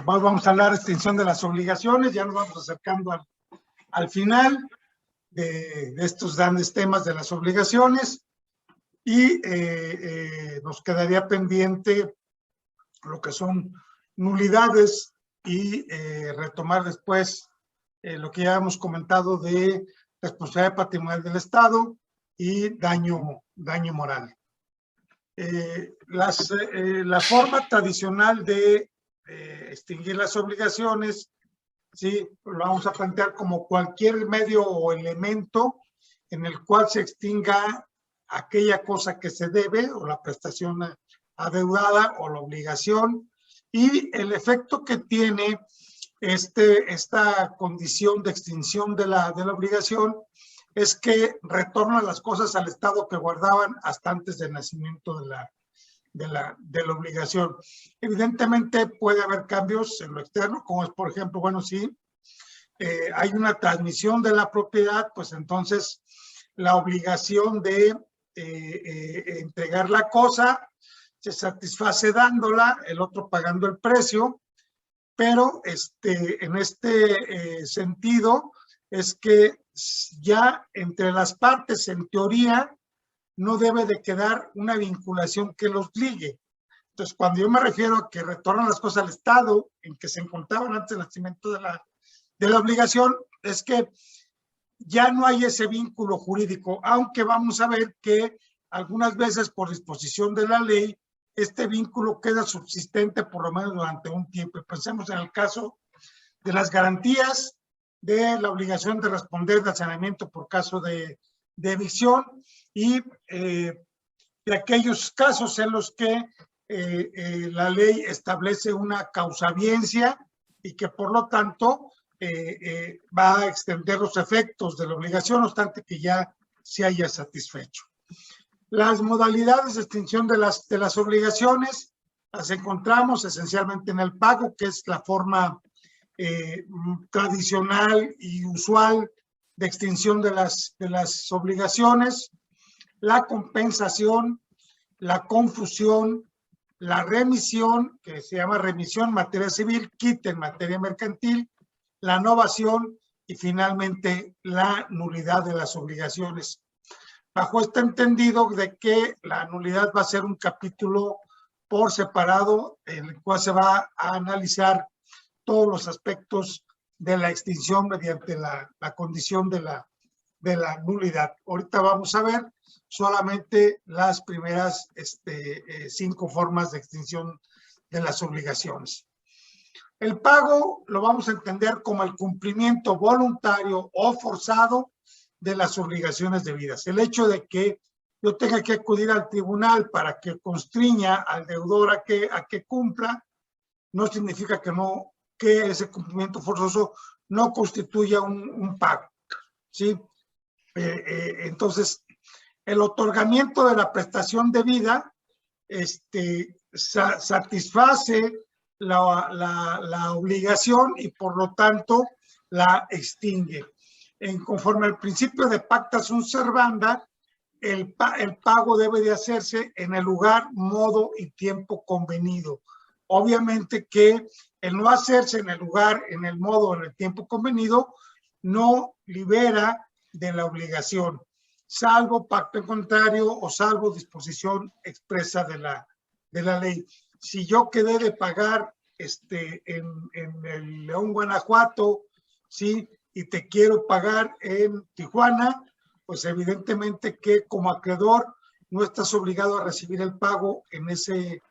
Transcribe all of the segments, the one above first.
Vamos a hablar de extinción de las obligaciones, ya nos vamos acercando al final de estos grandes temas de las obligaciones y nos quedaría pendiente lo que son nulidades y retomar después lo que ya hemos comentado de responsabilidad patrimonial del Estado y daño moral. La forma tradicional de extinguir las obligaciones, ¿sí? Lo vamos a plantear como cualquier medio o elemento en el cual se extinga aquella cosa que se debe o la prestación adeudada o la obligación, y el efecto que tiene esta condición de extinción de la obligación es que retornan las cosas al estado que guardaban hasta antes del nacimiento de la obligación. Evidentemente puede haber cambios en lo externo, como es, por ejemplo, bueno, si hay una transmisión de la propiedad, pues entonces la obligación de entregar la cosa se satisface dándola, el otro pagando el precio, pero en este sentido es que ya entre las partes, en teoría, no debe de quedar una vinculación que los ligue. Entonces, cuando yo me refiero a que retornan las cosas al estado en que se encontraban antes del nacimiento de la obligación, es que ya no hay ese vínculo jurídico, aunque vamos a ver que algunas veces por disposición de la ley, este vínculo queda subsistente por lo menos durante un tiempo. Y pensemos en el caso de las garantías, de la obligación de responder del saneamiento por caso de evicción y de aquellos casos en los que la ley establece una causabiencia y que por lo tanto va a extender los efectos de la obligación, no obstante que ya se haya satisfecho. Las modalidades de extinción de las obligaciones las encontramos esencialmente en el pago, que es la forma tradicional y usual de extinción de las obligaciones, la compensación, la confusión, la remisión, que se llama remisión en materia civil, quite en materia mercantil, la novación y finalmente la nulidad de las obligaciones. Bajo este entendido de que la nulidad va a ser un capítulo por separado, en el cual se va a analizar todos los aspectos de la extinción mediante la condición de la nulidad. Ahorita vamos a ver solamente las primeras 5 formas de extinción de las obligaciones. El pago lo vamos a entender como el cumplimiento voluntario o forzado de las obligaciones debidas. El hecho de que yo tenga que acudir al tribunal para que constriña al deudor a que cumpla, no significa que ese cumplimiento forzoso no constituya un pago, ¿sí? Entonces, el otorgamiento de la prestación debida satisface la obligación y por lo tanto la extingue. Conforme al principio de pacta sunt servanda, el pago debe de hacerse en el lugar, modo y tiempo convenido. Obviamente que el no hacerse en el lugar, en el modo, en el tiempo convenido, no libera de la obligación, salvo pacto en contrario o salvo disposición expresa de la ley. Si yo quedé de pagar en el León, Guanajuato, ¿sí? Y te quiero pagar en Tijuana, pues evidentemente que como acreedor no estás obligado a recibir el pago en ese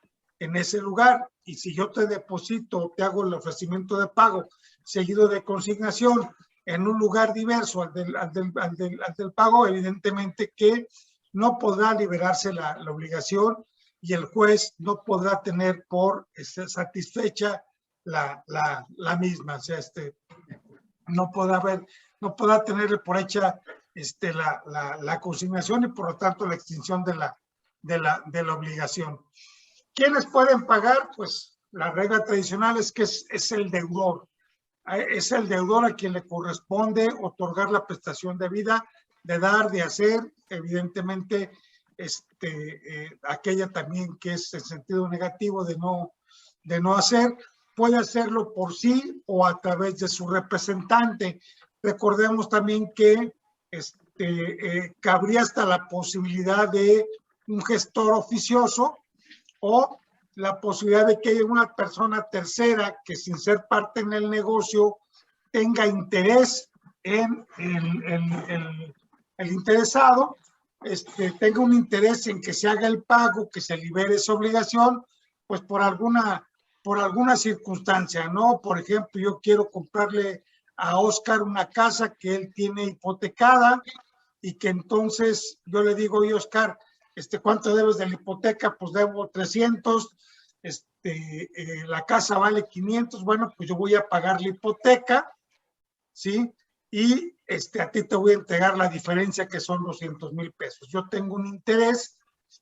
lugar. Y si yo te deposito, te hago el ofrecimiento de pago seguido de consignación en un lugar diverso al del pago, evidentemente que no podrá liberarse la obligación y el juez no podrá tener por satisfecha la misma. O sea, no podrá tenerle por hecha la consignación y por lo tanto la extinción de la obligación. ¿Quiénes pueden pagar? Pues la regla tradicional es que es el deudor. Es el deudor a quien le corresponde otorgar la prestación debida, de dar, de hacer, evidentemente aquella también que es en sentido negativo de no hacer, puede hacerlo por sí o a través de su representante. Recordemos también que cabría hasta la posibilidad de un gestor oficioso o la posibilidad de que haya una persona tercera que sin ser parte en el negocio tenga interés en el interesado, tenga un interés en que se haga el pago, que se libere esa obligación, pues por alguna circunstancia, ¿no? Por ejemplo, yo quiero comprarle a Oscar una casa que él tiene hipotecada y que entonces yo le digo, oye, Oscar, ¿cuánto debes de la hipoteca? Pues debo 300, la casa vale 500, bueno, pues yo voy a pagar la hipoteca, ¿sí? Y a ti te voy a entregar la diferencia que son 200,000 pesos. Yo tengo un interés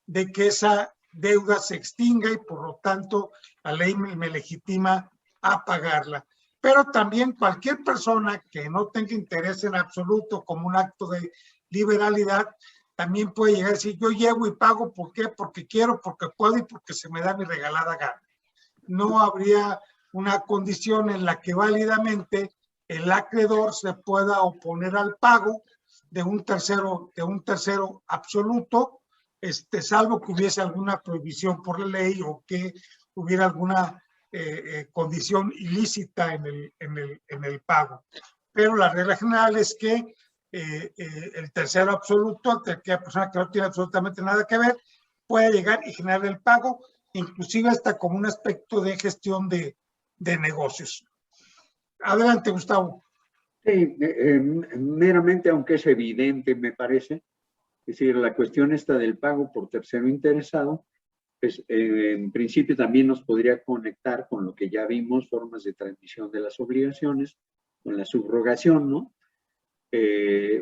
de que esa deuda se extinga y por lo tanto la ley me legitima a pagarla. Pero también cualquier persona que no tenga interés en absoluto como un acto de liberalidad, también puede llegar a decir, yo llego y pago, ¿por qué? Porque quiero, porque puedo y porque se me da mi regalada gana. No habría una condición en la que válidamente el acreedor se pueda oponer al pago de un tercero absoluto, salvo que hubiese alguna prohibición por la ley o que hubiera alguna condición ilícita en el pago. Pero la regla general es que el tercero absoluto, aquella persona que no tiene absolutamente nada que ver, puede llegar y generar el pago, inclusive hasta como un aspecto de gestión de negocios. Adelante, Gustavo. Sí, meramente, aunque es evidente, me parece, es decir, la cuestión esta del pago por tercero interesado, pues en principio también nos podría conectar con lo que ya vimos, formas de transmisión de las obligaciones, con la subrogación, ¿no?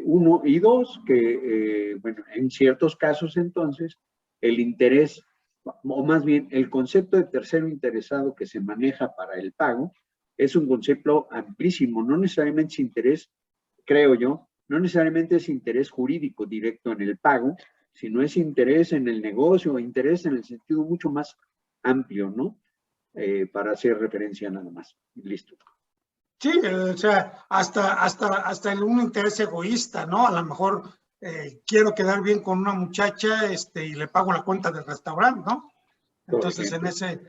Uno y dos, que, bueno, en ciertos casos entonces, el interés, o más bien el concepto de tercero interesado que se maneja para el pago, es un concepto amplísimo, no necesariamente es interés, creo yo, no necesariamente es interés jurídico directo en el pago, sino es interés en el negocio, interés en el sentido mucho más amplio, ¿no? Para hacer referencia nada más. Listo. Sí, o sea, hasta un interés egoísta, ¿no? A lo mejor quiero quedar bien con una muchacha y le pago la cuenta del restaurante, ¿no? Entonces, en ese,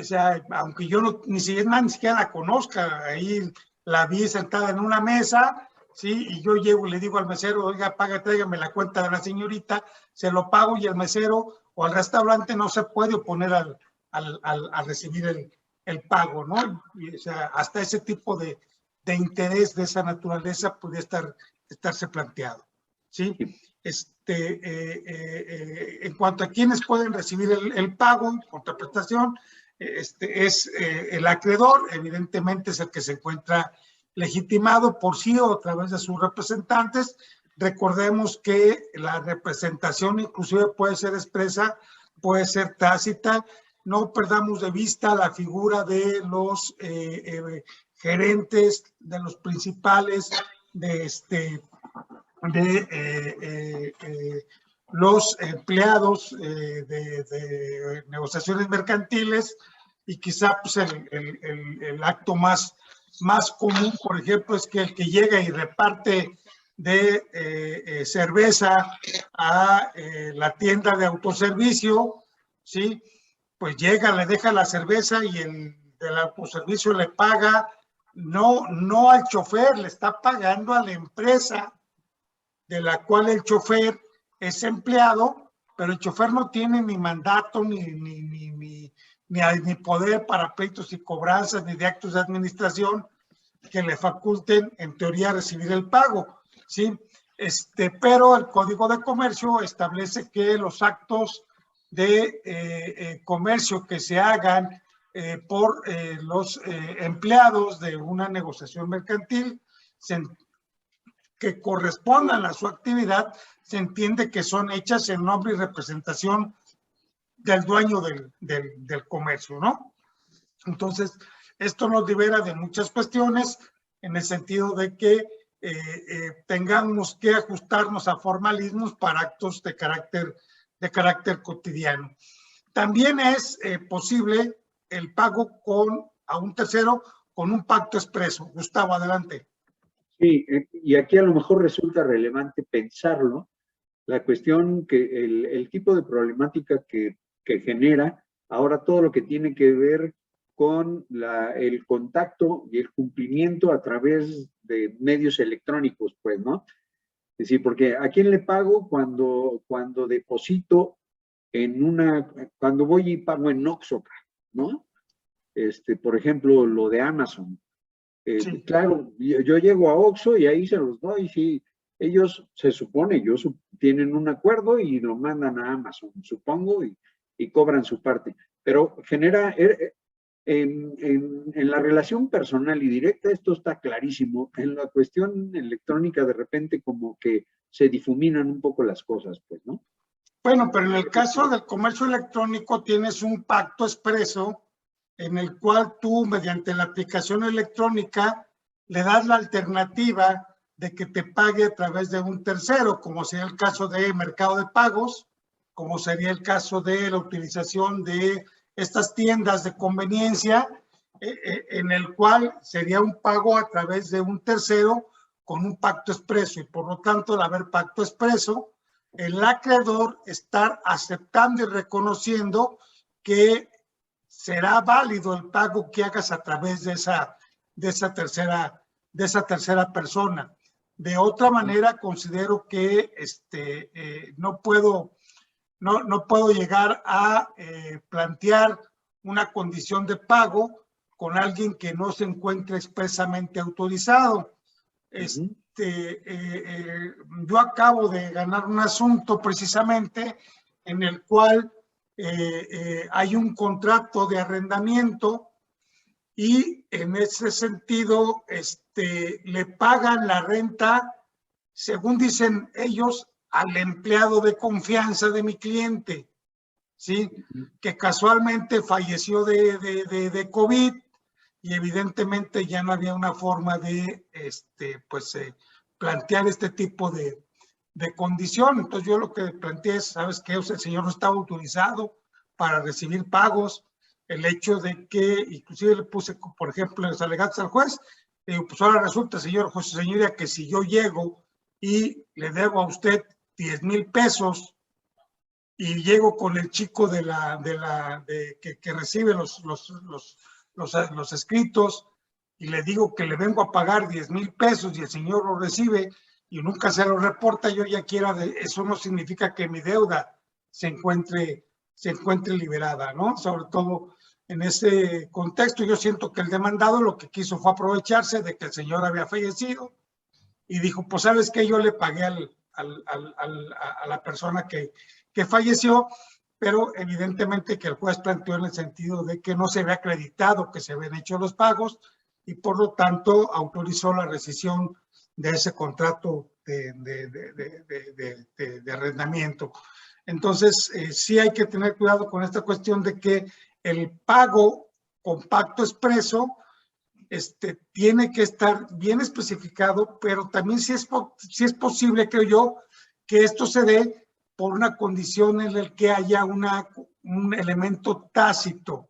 o sea, aunque yo ni siquiera la conozca, ahí la vi sentada en una mesa, ¿sí? Y yo llego y le digo al mesero, oiga, tráigame la cuenta de la señorita, se lo pago y el mesero o el restaurante no se puede oponer a recibir el pago, ¿no? Y, o sea, hasta ese tipo de interés de esa naturaleza puede estarse planteado, ¿sí? En cuanto a quienes pueden recibir el pago, contraprestación, es el acreedor, evidentemente es el que se encuentra legitimado por sí o a través de sus representantes. Recordemos que la representación inclusive puede ser expresa, puede ser tácita. No perdamos de vista la figura de los gerentes, de los principales, de los empleados de negociaciones mercantiles y quizá pues, el acto más común, por ejemplo, es que el que llega y reparte de cerveza a la tienda de autoservicio, ¿sí? Pues llega, le deja la cerveza y el del autoservicio le paga, no al chofer, le está pagando a la empresa de la cual el chofer es empleado, pero el chofer no tiene ni mandato, ni poder para pleitos y cobranzas, ni de actos de administración que le faculten, en teoría, recibir el pago, ¿sí? Pero el Código de Comercio establece que los actos de comercio que se hagan por los empleados de una negociación mercantil que correspondan a su actividad, se entiende que son hechas en nombre y representación del dueño del comercio, ¿no? Entonces, esto nos libera de muchas cuestiones en el sentido de que tengamos que ajustarnos a formalismos para actos de carácter cotidiano. También es posible el pago con a un tercero con un pacto expreso. Gustavo, adelante. Sí, y aquí a lo mejor resulta relevante pensarlo, la cuestión que el tipo de problemática que genera ahora todo lo que tiene que ver con el contacto y el cumplimiento a través de medios electrónicos, pues, ¿no? Es decir, porque ¿a quién le pago cuando deposito cuando voy y pago en Oxxo, ¿no? Por ejemplo, lo de Amazon. Sí. Claro, yo llego a Oxxo y ahí se los doy, sí. Ellos, se supone, tienen un acuerdo y lo mandan a Amazon, supongo, y cobran su parte. Pero genera, en la relación personal y directa, esto está clarísimo. En la cuestión electrónica, de repente, como que se difuminan un poco las cosas, pues, ¿no? Bueno, pero en el caso del comercio electrónico tienes un pacto expreso en el cual tú, mediante la aplicación electrónica, le das la alternativa de que te pague a través de un tercero, como sería el caso de Mercado de Pagos, como sería el caso de la utilización de estas tiendas de conveniencia, en el cual sería un pago a través de un tercero con un pacto expreso, y por lo tanto, al haber pacto expreso, el acreedor estar aceptando y reconociendo que será válido el pago que hagas a través de esa tercera persona. De otra manera, considero que no puedo llegar a plantear una condición de pago con alguien que no se encuentre expresamente autorizado. Yo acabo de ganar un asunto precisamente en el cual hay un contrato de arrendamiento y en ese sentido le pagan la renta, según dicen ellos, al empleado de confianza de mi cliente, ¿sí? Que casualmente falleció de COVID y evidentemente ya no había una forma de plantear este tipo de condición. Entonces yo lo que planteé es, ¿sabes qué? O sea, el señor no estaba autorizado para recibir pagos. El hecho de que, inclusive le puse, por ejemplo, en los alegatos al juez, pues ahora resulta, señor José Señoría, que si yo llego y le debo a usted 10,000 pesos y llego con el chico que recibe los escritos y le digo que le vengo a pagar 10,000 pesos y el señor lo recibe y nunca se lo reporta, yo ya eso no significa que mi deuda se encuentre liberada, ¿no? Sobre todo en ese contexto, yo siento que el demandado lo que quiso fue aprovecharse de que el señor había fallecido y dijo, pues, ¿sabes qué? Yo le pagué a la persona que falleció, pero evidentemente que el juez planteó en el sentido de que no se había acreditado que se habían hecho los pagos y por lo tanto autorizó la rescisión de ese contrato de arrendamiento. Entonces, sí hay que tener cuidado con esta cuestión de que el pago con pacto expreso tiene que estar bien especificado, pero también sí es posible, creo yo, que esto se dé por una condición en la que haya un elemento tácito,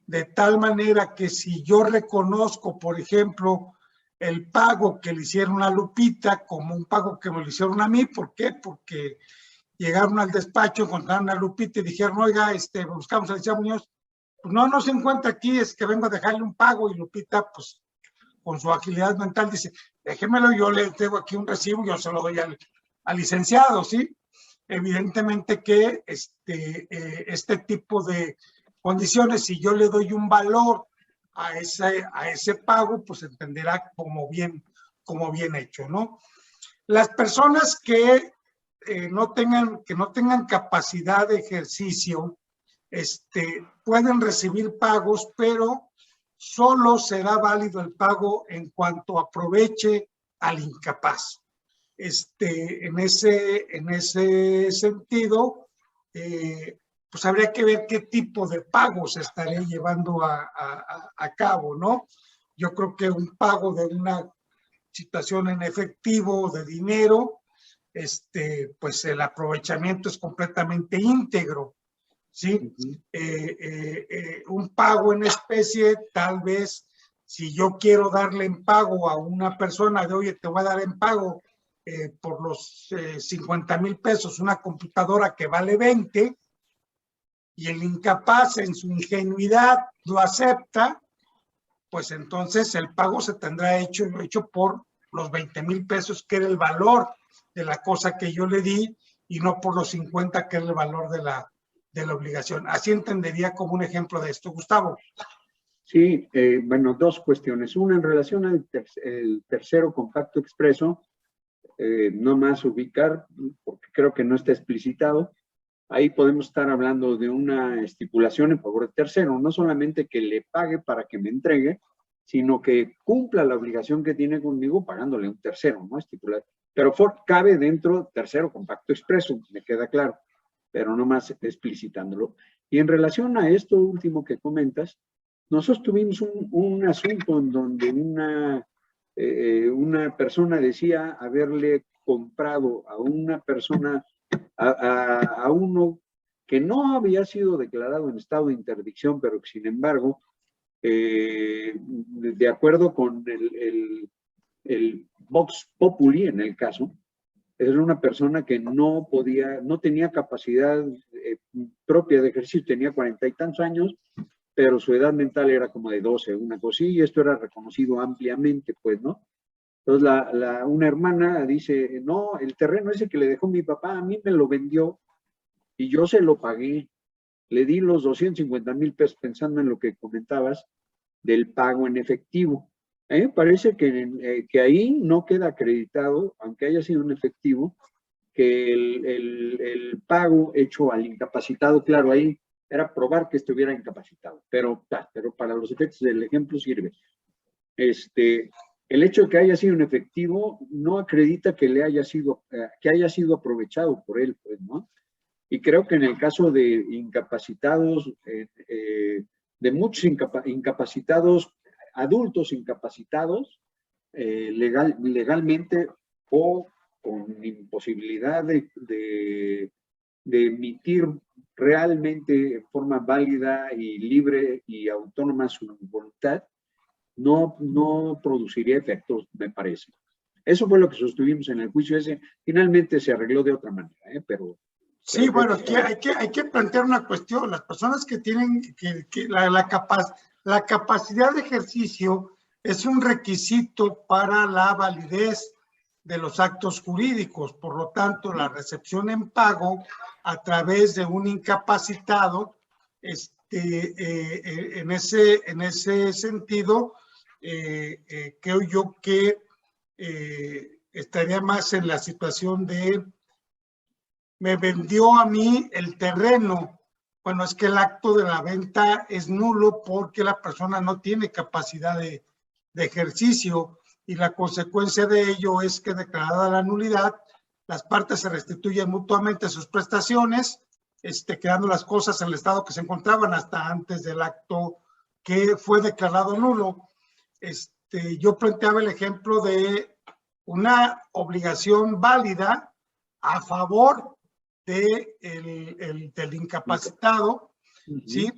de tal manera que si yo reconozco, por ejemplo, el pago que le hicieron a Lupita como un pago que me lo hicieron a mí, ¿por qué? Porque llegaron al despacho, encontraron a Lupita y dijeron, oiga, buscamos a Alicia Muñoz, pues no se encuentra aquí, es que vengo a dejarle un pago, y Lupita, pues, con su agilidad mental, dice, déjemelo, yo le tengo aquí un recibo, yo se lo doy al licenciado, ¿sí? Evidentemente que este tipo de condiciones, si yo le doy un valor a ese pago, pues entenderá como bien hecho, ¿no? Las personas que no tengan capacidad de ejercicio, pueden recibir pagos, pero solo será válido el pago en cuanto aproveche al incapaz. En ese sentido, pues habría que ver qué tipo de pagos estaré llevando a cabo, ¿no? Yo creo que un pago de una situación en efectivo de dinero, pues el aprovechamiento es completamente íntegro. ¿sí? Un pago en especie, tal vez, si yo quiero darle en pago a una persona de, oye, te voy a dar en pago por los 50,000 pesos una computadora que vale 20, y el incapaz en su ingenuidad lo acepta, pues entonces el pago se tendrá hecho por los 20,000 pesos, que era el valor de la cosa que yo le di, y no por los 50, que era el valor de la obligación. Así entendería como un ejemplo de esto, Gustavo. Sí, bueno, dos cuestiones. Una en relación al tercero compacto expreso, no más ubicar, porque creo que no está explicitado. Ahí podemos estar hablando de una estipulación en favor del tercero, no solamente que le pague para que me entregue, sino que cumpla la obligación que tiene conmigo pagándole a un tercero, ¿no? Estipular. Pero cabe dentro tercero compacto expreso, me queda claro, pero no más explicitándolo. Y en relación a esto último que comentas, nosotros tuvimos un asunto en donde una persona decía haberle comprado a una persona, a uno que no había sido declarado en estado de interdicción, pero que sin embargo, de acuerdo con el Vox Populi en el caso, era una persona que no tenía capacidad propia de ejercicio, tenía 40 y tantos años, pero su edad mental era como de 12, una cosa, y esto era reconocido ampliamente, pues, ¿no? Entonces, una hermana dice, no, el terreno ese que le dejó mi papá, a mí me lo vendió y yo se lo pagué. Le di los 250,000 pesos, pensando en lo que comentabas, del pago en efectivo. A mí me parece que ahí no queda acreditado, aunque haya sido en efectivo, que el pago hecho al incapacitado, claro, ahí era probar que estuviera incapacitado, pero para los efectos del ejemplo sirve. El hecho de que haya sido en efectivo no acredita que haya sido aprovechado por él, pues, ¿no? Y creo que en el caso de incapacitados, de muchos incapacitados, adultos incapacitados, legalmente o con imposibilidad de emitir realmente en forma válida y libre y autónoma su voluntad, no produciría efectos, me parece. Eso fue lo que sostuvimos en el juicio ese. Finalmente se arregló de otra manera, pero... Sí, bueno, hay que plantear una cuestión. Las personas que tienen la capacidad de ejercicio es un requisito para la validez de los actos jurídicos. Por lo tanto, la recepción en pago a través de un incapacitado, en ese sentido, creo yo que estaría más en la situación de me vendió a mí el terreno. Bueno, es que el acto de la venta es nulo porque la persona no tiene capacidad de ejercicio, y la consecuencia de ello es que, declarada la nulidad, las partes se restituyen mutuamente sus prestaciones, quedando las cosas en el estado que se encontraban hasta antes del acto que fue declarado nulo. Yo planteaba el ejemplo de una obligación válida a favor del incapacitado, ¿sí?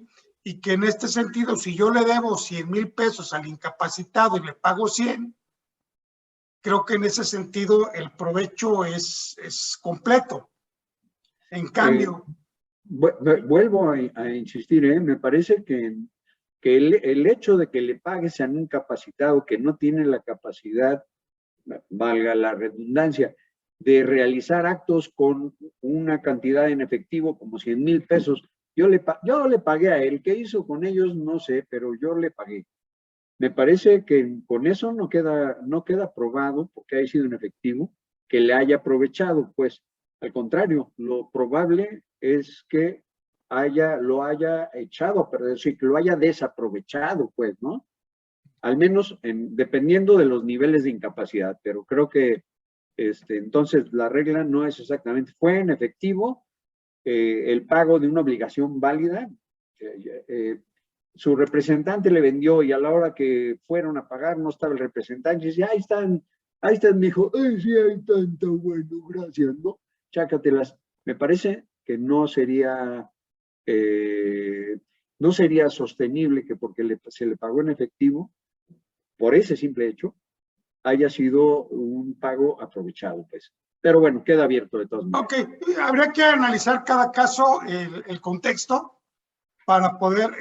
Y que en este sentido, si yo le debo 100,000 pesos al incapacitado y le pago 100, creo que en ese sentido el provecho es completo. En cambio... vuelvo a insistir, me parece que el hecho de que le pagues a un incapacitado que no tiene la capacidad, valga la redundancia, de realizar actos con una cantidad en efectivo como 100,000 pesos. Yo le pagué a él. ¿Qué hizo con ellos? No sé, pero yo le pagué. Me parece que con eso no queda probado, porque haya sido en efectivo, que le haya aprovechado. Pues, al contrario, lo probable es que lo haya echado a perder, sí, que lo haya desaprovechado, pues, ¿no? Al menos dependiendo de los niveles de incapacidad, pero creo que entonces la regla no es exactamente, fue en efectivo el pago de una obligación válida, su representante le vendió y a la hora que fueron a pagar no estaba el representante y dice, ahí están, mi hijo, ay, sí, ahí están, está bueno, gracias, ¿no? Chácatelas. Me parece que no sería no sería sostenible que porque se le pagó en efectivo, por ese simple hecho, haya sido un pago aprovechado, pues. Pero bueno, queda abierto de todas maneras. Ok, habría que analizar cada caso, el contexto, para poder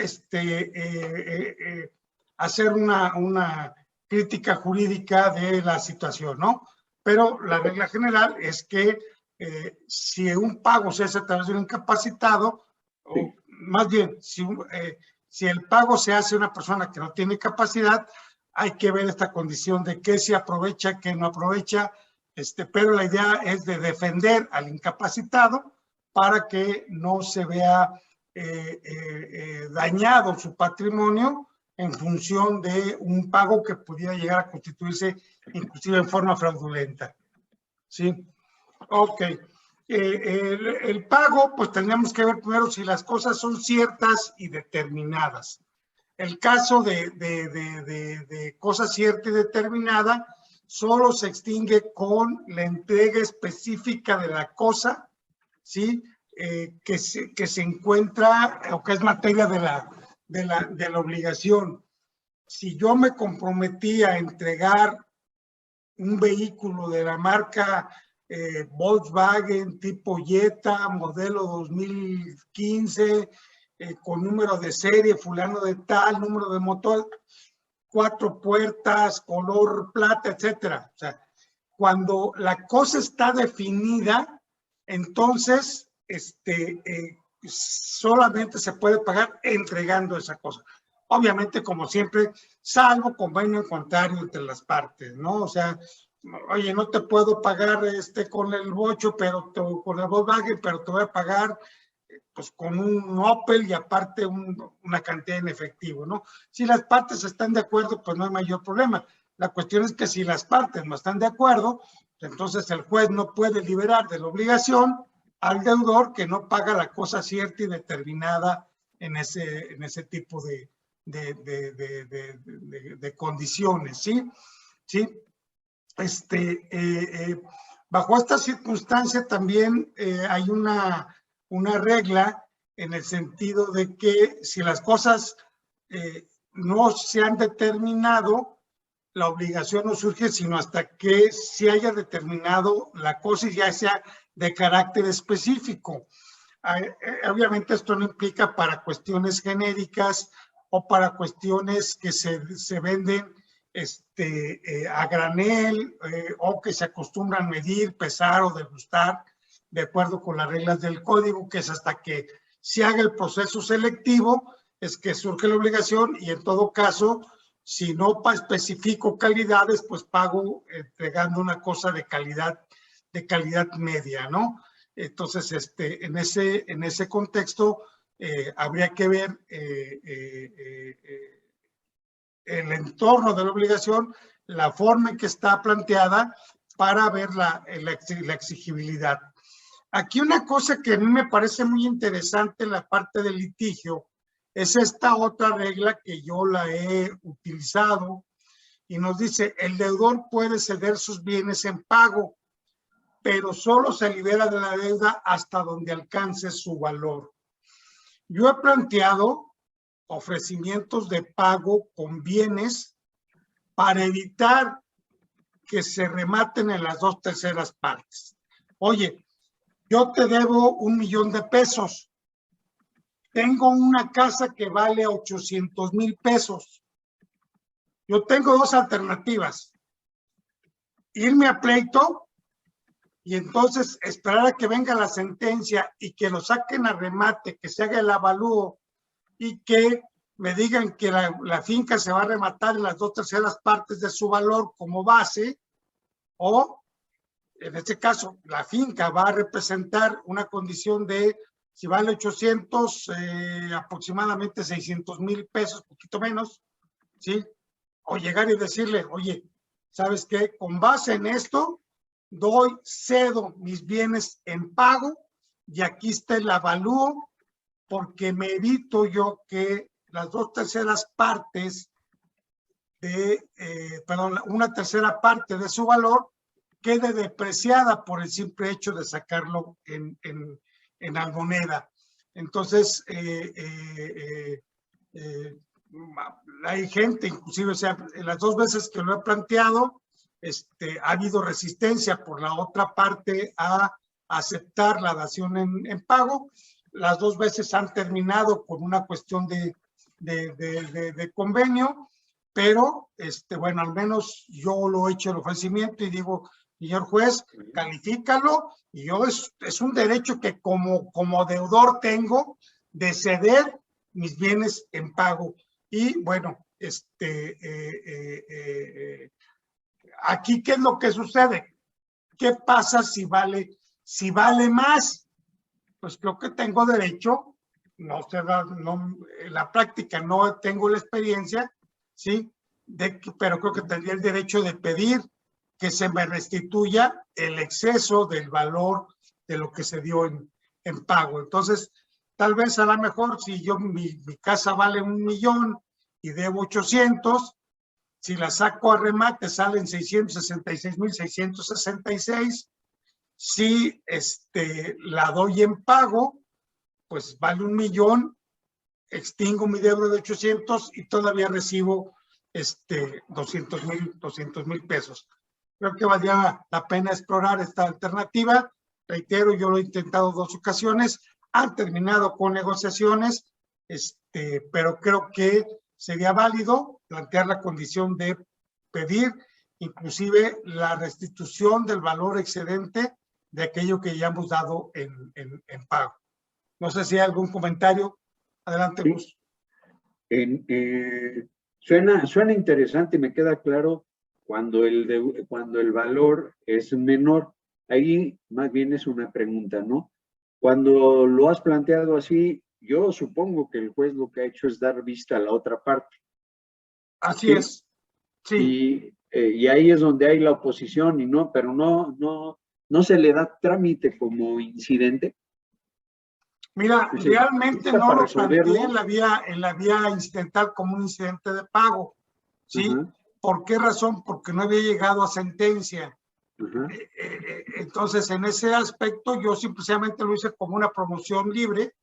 hacer una crítica jurídica de la situación, ¿no? Pero la regla general es que si un pago se hace a través de un incapacitado, Sí. o más bien, si el pago se hace a una persona que no tiene capacidad, hay que ver esta condición de qué se aprovecha, qué no aprovecha, pero la idea es de defender al incapacitado para que no se vea dañado su patrimonio en función de un pago que pudiera llegar a constituirse inclusive en forma fraudulenta. ¿Sí? Ok. El pago, pues tendríamos que ver primero si las cosas son ciertas y determinadas. El caso de cosa cierta y determinada solo se extingue con la entrega específica de la cosa, ¿sí? Que se encuentra o que es materia de la obligación. Si yo me comprometí a entregar un vehículo de la marca Volkswagen tipo Jetta, modelo 2015, con número de serie, fulano de tal, número de motor, 4 puertas, color plata, etcétera. O sea, cuando la cosa está definida, entonces solamente se puede pagar entregando esa cosa. Obviamente, como siempre, salvo convenio en contrario entre las partes, ¿no? O sea, oye, no te puedo pagar con el bocho, pero con el Volkswagen, pero te voy a pagar pues con un Opel y aparte una cantidad en efectivo, ¿no? Si las partes están de acuerdo, pues no hay mayor problema. La cuestión es que si las partes no están de acuerdo, entonces el juez no puede liberar de la obligación al deudor que no paga la cosa cierta y determinada en ese tipo de condiciones, ¿sí? ¿Sí? Bajo esta circunstancia también hay una regla en el sentido de que si las cosas no se han determinado, la obligación no surge sino hasta que se haya determinado la cosa y ya sea de carácter específico. Obviamente esto no implica para cuestiones genéricas o para cuestiones que se venden a granel o que se acostumbran a medir, pesar o degustar de acuerdo con las reglas del código, que es hasta que se haga el proceso selectivo, es que surge la obligación y en todo caso, si no especifico calidades, pues pago entregando una cosa de calidad media, ¿no? Entonces, en ese contexto, habría que ver el entorno de la obligación, la forma en que está planteada para ver la exigibilidad. Aquí una cosa que a mí me parece muy interesante en la parte del litigio es esta otra regla que yo la he utilizado y nos dice, el deudor puede ceder sus bienes en pago, pero solo se libera de la deuda hasta donde alcance su valor. Yo he planteado ofrecimientos de pago con bienes para evitar que se rematen en las 2/3 partes. Oye, yo te debo 1,000,000 de pesos. Tengo una casa que vale 800,000 pesos. Yo tengo 2 alternativas. Irme a pleito y entonces esperar a que venga la sentencia y que lo saquen a remate, que se haga el avalúo y que me digan que la finca se va a rematar en las 2/3 partes de su valor como base, o en este caso la finca va a representar una condición de, si vale 800, aproximadamente 600,000 pesos, poquito menos, ¿sí? O llegar y decirle, oye, ¿sabes qué? Con base en esto, cedo mis bienes en pago y aquí está el avalúo porque me evito yo que las 2/3 partes perdón, 1/3 parte de su valor quede depreciada por el simple hecho de sacarlo en almoneda. Entonces, hay gente, inclusive, o sea, en las 2 veces que lo he planteado, ha habido resistencia por la otra parte a aceptar la dación en pago. Las 2 veces han terminado con una cuestión de convenio, pero, bueno, al menos yo lo he hecho el ofrecimiento y digo, señor juez, califícalo, y yo es un derecho que como deudor tengo de ceder mis bienes en pago. Y bueno, aquí, ¿qué es lo que sucede? ¿Qué pasa si vale más? Pues creo que tengo derecho, no sé, no, en la práctica no tengo la experiencia, ¿sí? Pero creo que tendría el derecho de pedir que se me restituya el exceso del valor de lo que se dio en pago. Entonces, tal vez a lo mejor si mi casa vale 1,000,000 y debo 800, si la saco a remate salen 666,666. Si la doy en pago, pues vale 1,000,000, extingo mi deuda de 800 y todavía recibo 200,000 pesos. Creo que valdría la pena explorar esta alternativa. Reitero, yo lo he intentado 2 ocasiones, han terminado con negociaciones, pero creo que sería válido plantear la condición de pedir inclusive la restitución del valor excedente de aquello que ya hemos dado en pago. No sé si hay algún comentario. Adelante, Gus. Suena interesante, me queda claro cuando el valor es menor. Ahí más bien es una pregunta, ¿no? Cuando lo has planteado así, yo supongo que el juez lo que ha hecho es dar vista a la otra parte. Así ¿sí? es. Sí. Y ahí es donde hay la oposición, pero no se le da trámite como incidente. Mira, Decir, realmente no lo planteé resolverlo en la vía incidental como un incidente de pago, ¿sí? ¿Por qué razón? Porque no había llegado a sentencia. Entonces, en ese aspecto, yo simplemente lo hice como una promoción libre,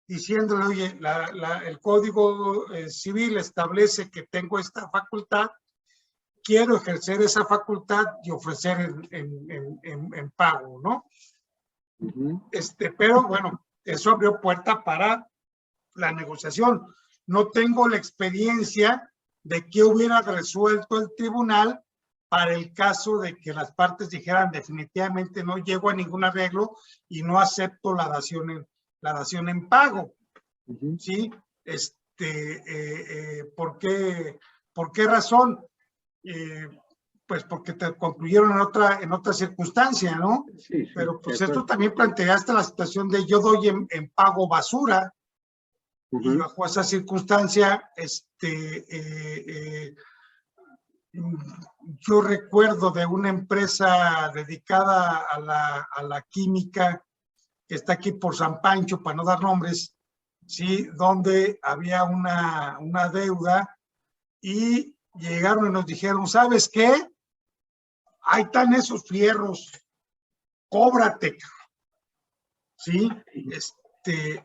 diciéndole, oye, el Código Civil establece que tengo esta facultad, quiero ejercer esa facultad y ofrecer en pago, ¿no? Pero bueno, eso abrió puerta para la negociación. No tengo la experiencia de qué hubiera resuelto el tribunal para el caso de que las partes dijeran definitivamente no llego a ningún arreglo y no acepto la dación en pago. ¿Sí? ¿Por qué razón? Pues porque te concluyeron en otra circunstancia, ¿no? Sí, pero pues esto también planteaste la situación de yo doy en pago basura, y bajo esa circunstancia, yo recuerdo de una empresa dedicada a la química que está aquí por San Pancho, para no dar nombres, ¿sí? Donde había una deuda y llegaron y nos dijeron, ¿sabes qué? Ahí están esos fierros, cóbrate, ¿sí?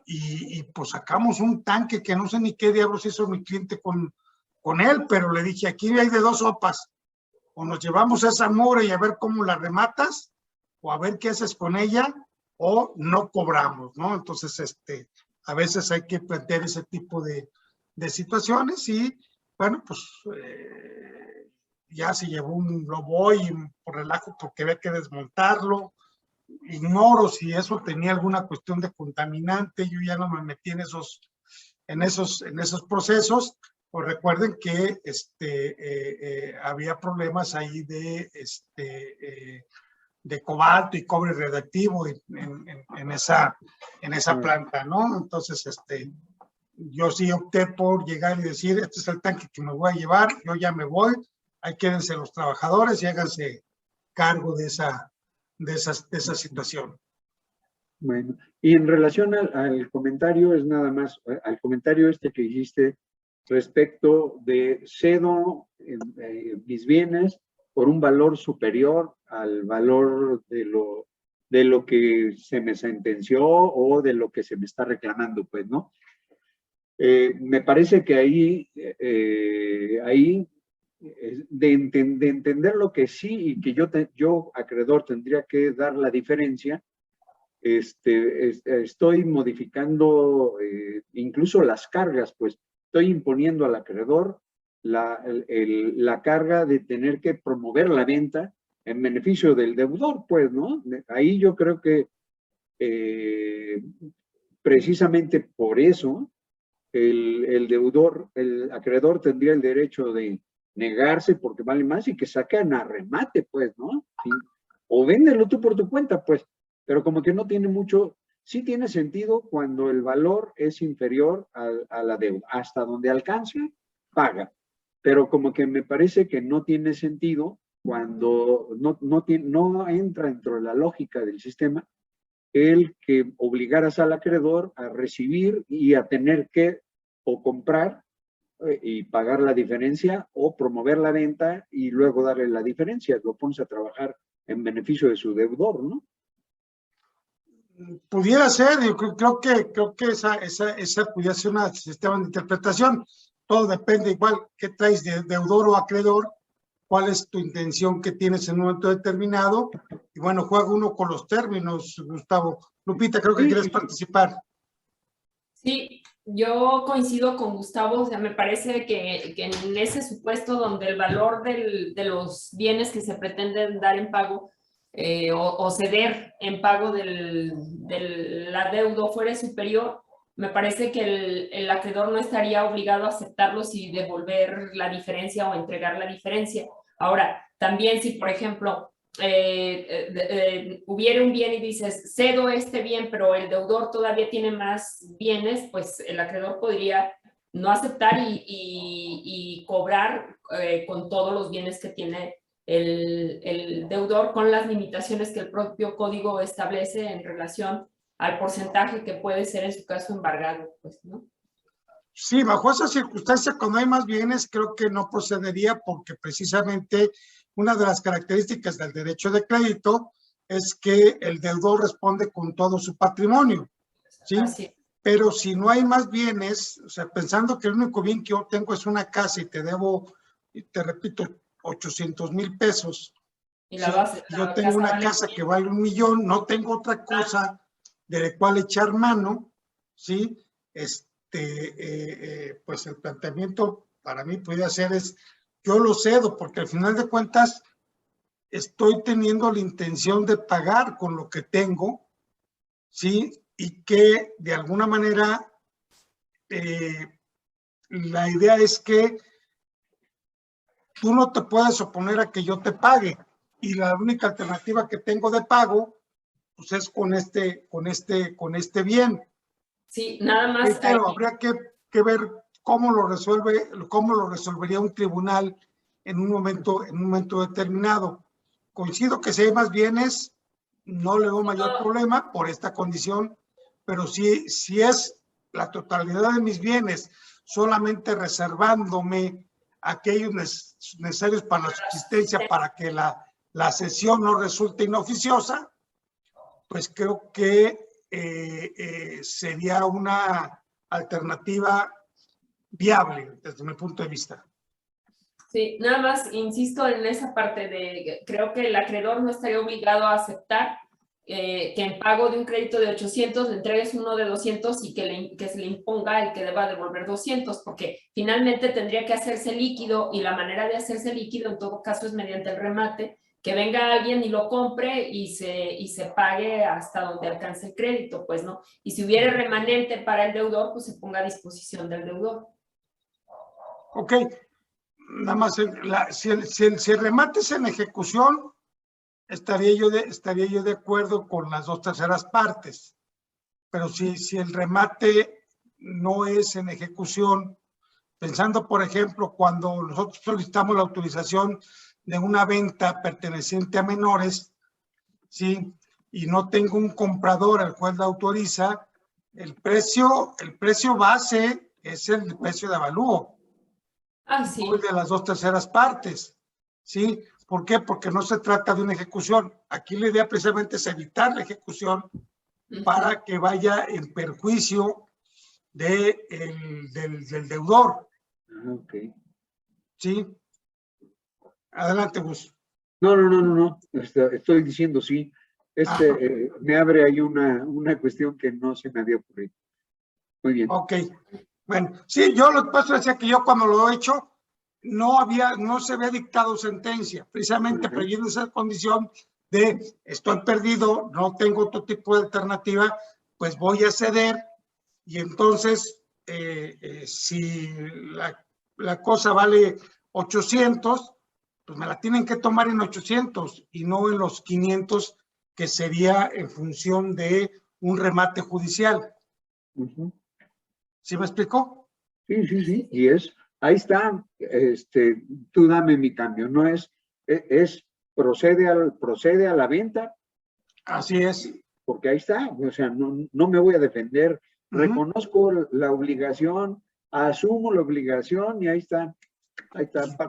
Y pues sacamos un tanque que no sé ni qué diablos hizo mi cliente con él, pero le dije, aquí hay de 2 sopas, o nos llevamos a esa mugre y a ver cómo la rematas, o a ver qué haces con ella, o no cobramos, ¿no? Entonces, a veces hay que plantear ese tipo de situaciones y, bueno, pues ya se llevó un lobo y por relajo porque había que desmontarlo. Ignoro si eso tenía alguna cuestión de contaminante, yo ya no me metí en esos procesos. Pues recuerden que había problemas ahí de cobalto y cobre radiactivo en esa planta, ¿no? Entonces, yo sí opté por llegar y decir, este es el tanque que me voy a llevar, yo ya me voy, ahí quédense los trabajadores y háganse cargo de esa situación. Bueno, y en relación al comentario, es nada más, al comentario que hiciste respecto de cedo mis bienes por un valor superior al valor de de lo que se me sentenció o de lo que se me está reclamando, pues, ¿no? Me parece que ahí de entender lo que sí y que yo acreedor tendría que dar la diferencia, estoy modificando incluso las cargas, pues estoy imponiendo al acreedor la carga de tener que promover la venta en beneficio del deudor, pues, ¿no? Ahí yo creo que precisamente por eso el deudor, el acreedor tendría el derecho de negarse porque vale más y que saquen a remate, pues, ¿no? ¿Sí? O véndelo tú por tu cuenta, pues, pero como que no tiene mucho, sí tiene sentido cuando el valor es inferior a la deuda, hasta donde alcance, paga, pero como que me parece que no tiene sentido cuando no entra dentro de la lógica del sistema el que obligaras al acreedor a recibir y a tener que o comprar y pagar la diferencia o promover la venta y luego darle la diferencia, lo pones a trabajar en beneficio de su deudor, ¿no? Pudiera ser, yo creo que esa pudiera ser un sistema de interpretación. Todo depende igual qué traes de deudor o acreedor, cuál es tu intención que tienes en un momento determinado. Y bueno, juega uno con los términos, Gustavo. Lupita, creo que quieres participar. Sí, yo coincido con Gustavo, o sea, me parece que en ese supuesto donde el valor de los bienes que se pretenden dar en pago o ceder en pago del adeudo fuera superior, me parece que el acreedor no estaría obligado a aceptarlos y devolver la diferencia o entregar la diferencia. Ahora, también si, por ejemplo, hubiera un bien y dices, cedo este bien, pero el deudor todavía tiene más bienes, pues el acreedor podría no aceptar y cobrar con todos los bienes que tiene el deudor, con las limitaciones que el propio código establece en relación al porcentaje que puede ser en su caso embargado, pues, ¿no? Sí, bajo esa circunstancia, cuando hay más bienes, creo que no procedería porque precisamente una de las características del derecho de crédito es que el deudor responde con todo su patrimonio, ¿sí? Así. Pero si no hay más bienes, o sea, pensando que el único bien que yo tengo es una casa y te debo, y te repito, 800,000 pesos. Y la base, ¿sí? Yo tengo una casa que vale 1,000,000, no tengo otra cosa de la cual echar mano, ¿sí? Pues el planteamiento para mí podría ser es, yo lo cedo porque al final de cuentas estoy teniendo la intención de pagar con lo que tengo, ¿sí? Y que de alguna manera la idea es que tú no te puedes oponer a que yo te pague y la única alternativa que tengo de pago pues es con este bien. Sí, nada más. Pero habría que ver cómo lo resolvería un tribunal en un momento determinado. Coincido que si hay más bienes, no le veo mayor problema por esta condición, pero si es la totalidad de mis bienes, solamente reservándome aquellos necesarios para la subsistencia para que la cesión no resulte inoficiosa, pues creo que sería una alternativa viable desde mi punto de vista. Sí, nada más insisto en esa parte de, creo que el acreedor no estaría obligado a aceptar que en pago de un crédito de 800 le entregues uno de 200 y que se le imponga el que deba devolver 200, porque finalmente tendría que hacerse líquido y la manera de hacerse líquido en todo caso es mediante el remate, que venga alguien y lo compre y se pague hasta donde alcance el crédito, pues, ¿no? Y si hubiera remanente para el deudor, pues se ponga a disposición del deudor. Ok, nada más, si el remate es en ejecución, estaría yo de acuerdo con las 2/3 partes, pero si el remate no es en ejecución, pensando, por ejemplo, cuando nosotros solicitamos la autorización de una venta perteneciente a menores, ¿sí? Y no tengo un comprador al cual la autoriza, el precio base es el precio de avalúo. Ah, sí. De las 2/3 partes, ¿sí? ¿Por qué? Porque no se trata de una ejecución. Aquí la idea precisamente es evitar la ejecución para que vaya en perjuicio del deudor. Ok. ¿Sí? Adelante, Gus. No. Estoy diciendo sí. Me abre ahí una cuestión que no se me había ocurrido. Muy bien. Ok. Bueno, sí, yo lo que pasa es que yo cuando lo he hecho, no se había dictado sentencia, precisamente previendo esa condición de estoy perdido, no tengo otro tipo de alternativa, pues voy a ceder y entonces si la cosa vale 800, pues me la tienen que tomar en 800 y no en los 500 que sería en función de un remate judicial. ¿Sí me explicó? Sí. Y ahí está, tú dame mi cambio, no procede a la venta. Así es. Porque ahí está, o sea, no me voy a defender, reconozco la obligación, asumo la obligación y ahí está,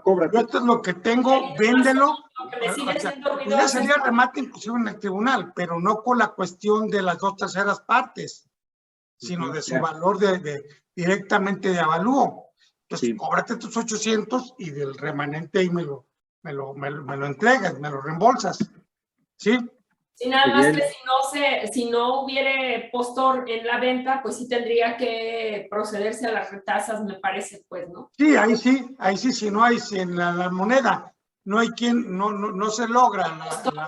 cóbrate. Esto es lo que tengo, véndelo. Lo que me sigue siendo Pues ya ruidoso sería remate inclusive en el tribunal, pero no con la cuestión de las 2/3 partes, sino de su valor directamente de avalúo. Entonces, cóbrate tus 800 y del remanente ahí me lo entregas, me lo reembolsas. ¿Sí? Sí, nada más que si no hubiere postor en la venta, pues sí tendría que procederse a las retasas, me parece, pues, ¿no? Sí, ahí sí, si no hay, si en la moneda no hay quien, no se logra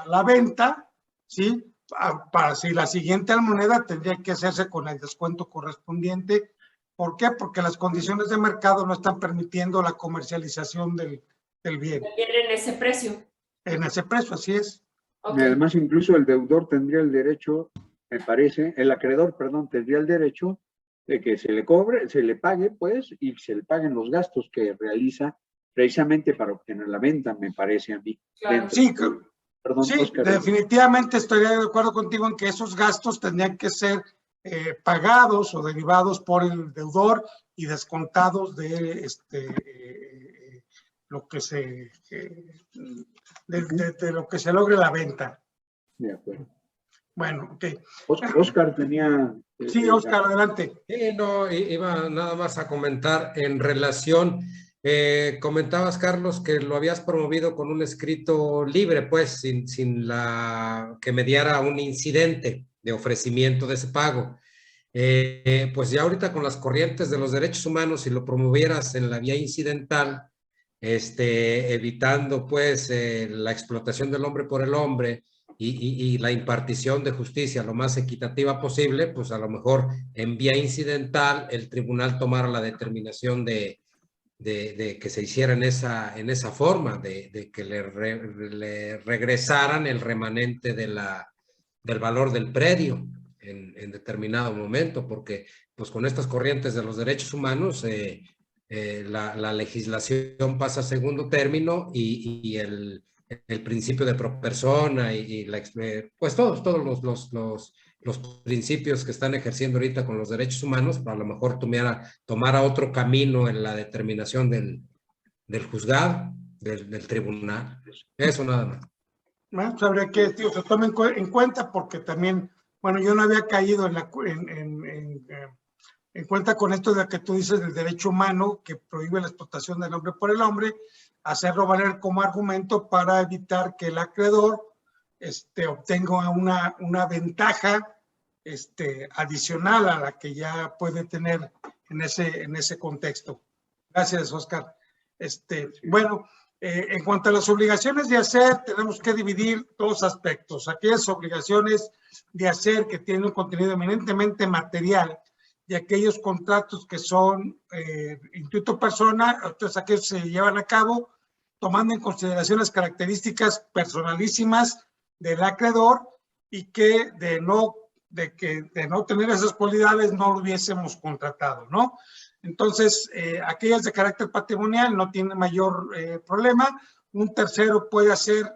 la venta, ¿sí? Para si la siguiente moneda tendría que hacerse con el descuento correspondiente. ¿Por qué? Porque las condiciones de mercado no están permitiendo la comercialización del bien. En ese precio. En ese precio, así es. Okay. Además, incluso el deudor tendría el derecho, me parece, el acreedor, perdón, tendría el derecho de que se le cobre, se le pague, pues, y se le paguen los gastos que realiza precisamente para obtener la venta, me parece a mí. Claro. Sí, perdón, sí, Oscar. Definitivamente estaría de acuerdo contigo en que esos gastos tendrían que ser pagados o derivados por el deudor y descontados de lo que se de lo que se logre la venta. De acuerdo. Bueno, ok. Oscar tenía... Sí, Oscar, adelante. No, iba nada más a comentar en relación, comentabas, Carlos, que lo habías promovido con un escrito libre, pues, sin que mediara un incidente de ofrecimiento de ese pago. Pues ya ahorita con las corrientes de los derechos humanos, si lo promovieras en la vía incidental, evitando pues la explotación del hombre por el hombre y la impartición de justicia lo más equitativa posible, pues a lo mejor en vía incidental el tribunal tomara la determinación de que se hiciera en esa forma, de que le regresaran el remanente del valor del predio en determinado momento, porque pues con estas corrientes de los derechos humanos la legislación pasa a segundo término y el principio de pro persona pues todos los principios que están ejerciendo ahorita con los derechos humanos, a lo mejor tomara otro camino en la determinación del juzgado, del tribunal. Eso nada más. Bueno, pues habría que se tome en cuenta porque también, bueno, yo no había caído en cuenta con esto de que tú dices del derecho humano que prohíbe la explotación del hombre por el hombre, hacerlo valer como argumento para evitar que el acreedor obtenga una ventaja adicional a la que ya puede tener en ese contexto. Gracias, Oscar. Bueno, en cuanto a las obligaciones de hacer, tenemos que dividir dos aspectos. Aquellas obligaciones de hacer que tienen un contenido eminentemente material y aquellos contratos que son intuito persona, entonces aquellos se llevan a cabo tomando en consideración las características personalísimas del acreedor y que de no tener esas cualidades no lo hubiésemos contratado, ¿no? Entonces, aquellas de carácter patrimonial no tienen mayor problema. Un tercero puede hacer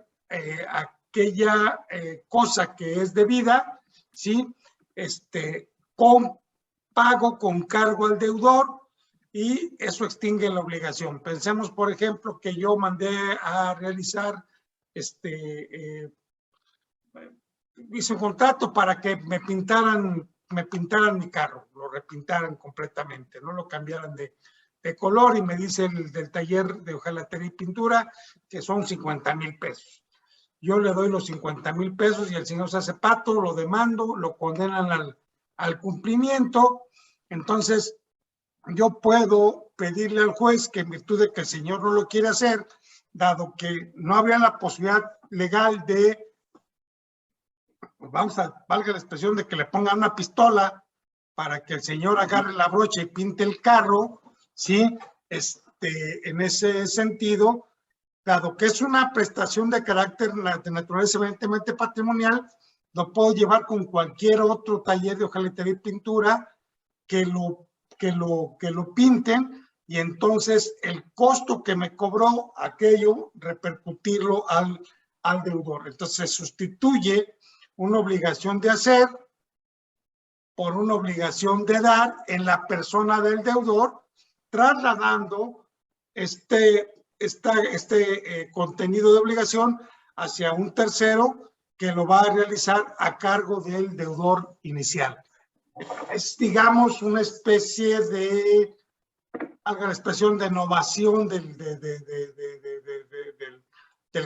aquella cosa que es debida, ¿sí? Con pago con cargo al deudor y eso extingue la obligación. Pensemos, por ejemplo, que yo mandé a realizar hice un contrato para que me pintaran mi carro, lo repintaran completamente, no lo cambiaran de color, y me dice el del taller de hojalatería y pintura que son 50,000 pesos. Yo le doy los 50,000 pesos y el señor se hace pato, lo demando, lo condenan al cumplimiento. Entonces, yo puedo pedirle al juez que en virtud de que el señor no lo quiere hacer, dado que no habría la posibilidad legal de, pues valga la expresión, de que le pongan una pistola para que el señor agarre la brocha y pinte el carro, ¿sí? En ese sentido, dado que es una prestación de carácter de naturaleza evidentemente patrimonial, lo puedo llevar con cualquier otro taller de hojalatería y pintura que lo pinten, y entonces el costo que me cobró aquello, repercutirlo al deudor. Entonces se sustituye una obligación de hacer por una obligación de dar en la persona del deudor, trasladando este contenido de obligación hacia un tercero que lo va a realizar a cargo del deudor inicial. Es, digamos, una especie de, haga la expresión, de innovación del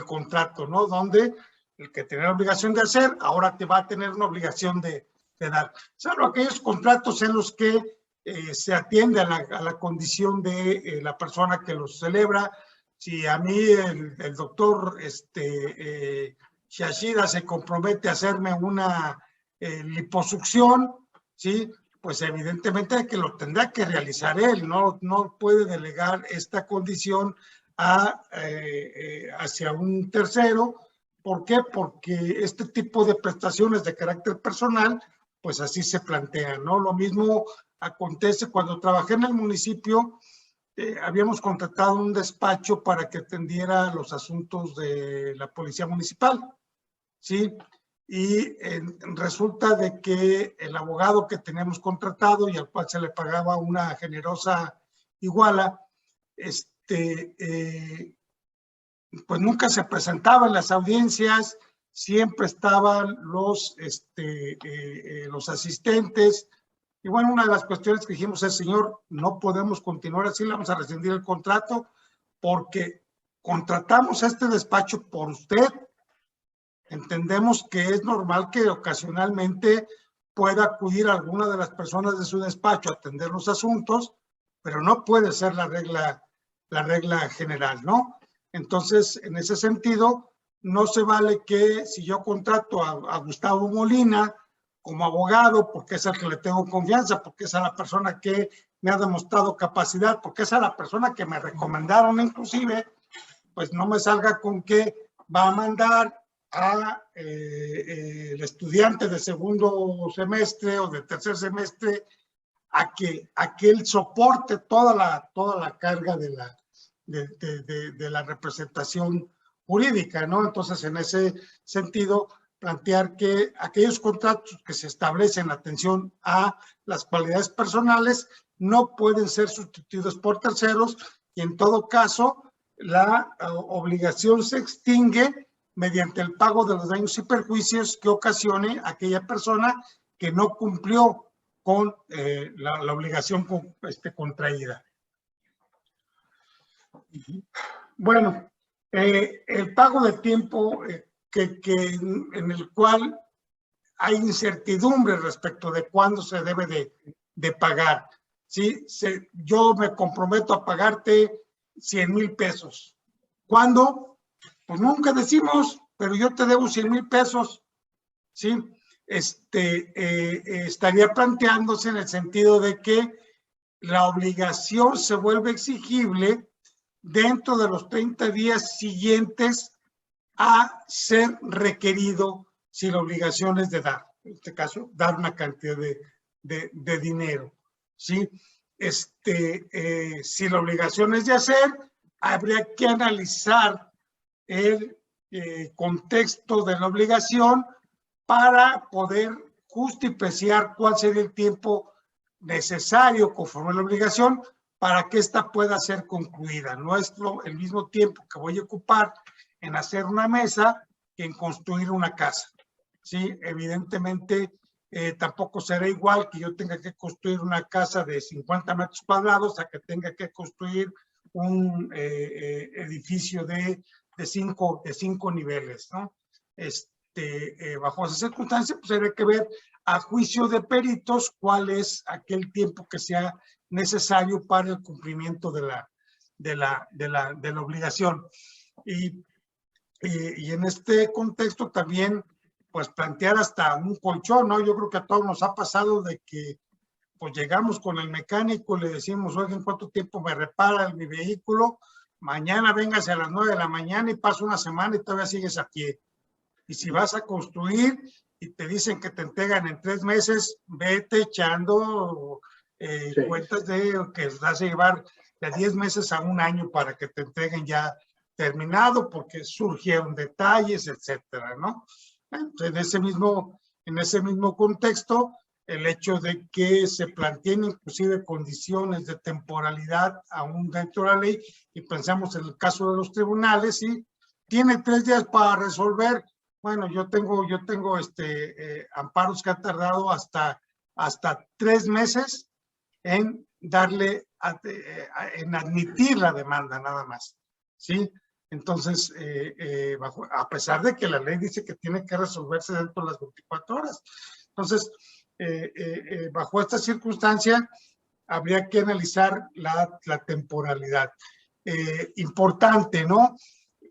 contrato, ¿no? Donde el que tenía la obligación de hacer, ahora te va a tener una obligación de dar. Salvo aquellos contratos en los que se atiende a la condición de la persona que los celebra. Si a mí el doctor Shashida se compromete a hacerme una liposucción, ¿sí? Pues evidentemente que lo tendrá que realizar él, no puede delegar esta condición hacia un tercero. ¿Por qué? Porque este tipo de prestaciones de carácter personal, pues así se plantean, ¿no? Lo mismo acontece cuando trabajé en el municipio. Habíamos contratado un despacho para que atendiera los asuntos de la policía municipal, ¿sí? Y resulta de que el abogado que teníamos contratado y al cual se le pagaba una generosa iguala, pues nunca se presentaba en las audiencias, siempre estaban los asistentes. Y bueno, una de las cuestiones que dijimos es, señor, no podemos continuar así, le vamos a rescindir el contrato porque contratamos este despacho por usted. Entendemos que es normal que ocasionalmente pueda acudir a alguna de las personas de su despacho a atender los asuntos, pero no puede ser la regla general, ¿no? Entonces, en ese sentido, no se vale que si yo contrato a Gustavo Molina como abogado, porque es al que le tengo confianza, porque es a la persona que me ha demostrado capacidad, porque es a la persona que me recomendaron inclusive, pues no me salga con que va a mandar a el estudiante de segundo semestre o de tercer semestre a que él soporte toda la carga de la representación jurídica, ¿no? Entonces, en ese sentido, plantear que aquellos contratos que se establecen atención a las cualidades personales no pueden ser sustituidos por terceros, y en todo caso la obligación se extingue mediante el pago de los daños y perjuicios que ocasione aquella persona que no cumplió con la obligación contraída. Bueno, el pago de tiempo en el cual hay incertidumbre respecto de cuándo se debe de pagar. ¿Sí? Yo me comprometo a pagarte 100,000 pesos. ¿Cuándo? Pues nunca decimos, pero yo te debo 100,000 pesos. ¿Sí? Estaría planteándose en el sentido de que la obligación se vuelve exigible dentro de los 30 días siguientes a ser requerido si la obligación es de dar, en este caso, dar una cantidad de dinero, ¿sí? Si la obligación es de hacer, habría que analizar el contexto de la obligación para poder justificar cuál sería el tiempo necesario conforme a la obligación para que ésta pueda ser concluida. No es el mismo tiempo que voy a ocupar en hacer una mesa que en construir una casa. Sí, evidentemente tampoco será igual que yo tenga que construir una casa de 50 metros cuadrados a que tenga que construir un edificio de cinco niveles, ¿no? Bajo esas circunstancias, pues hay que ver a juicio de peritos cuál es aquel tiempo que sea necesario para el cumplimiento de la obligación. Y en este contexto también, pues plantear hasta un colchón, ¿no? Yo creo que a todos nos ha pasado de que pues llegamos con el mecánico, le decimos, oigan, ¿cuánto tiempo me repara mi vehículo? Mañana véngase a las 9 de la mañana y pasa una semana y todavía sigues a pie. Y si vas a construir y te dicen que te entregan en 3 meses, vete echando cuentas de que vas a llevar de 10 meses a un año para que te entreguen ya terminado, porque surgieron detalles, etcétera, ¿no? En ese mismo contexto, el hecho de que se planteen inclusive condiciones de temporalidad aún dentro de la ley, y pensamos en el caso de los tribunales, ¿sí? Tiene 3 días para resolver. Bueno, yo tengo amparos que han tardado hasta 3 meses en en admitir la demanda nada más, ¿sí? Entonces, a pesar de que la ley dice que tiene que resolverse dentro de las 24 horas. Entonces, bajo esta circunstancia, habría que analizar la temporalidad. Importante, ¿no?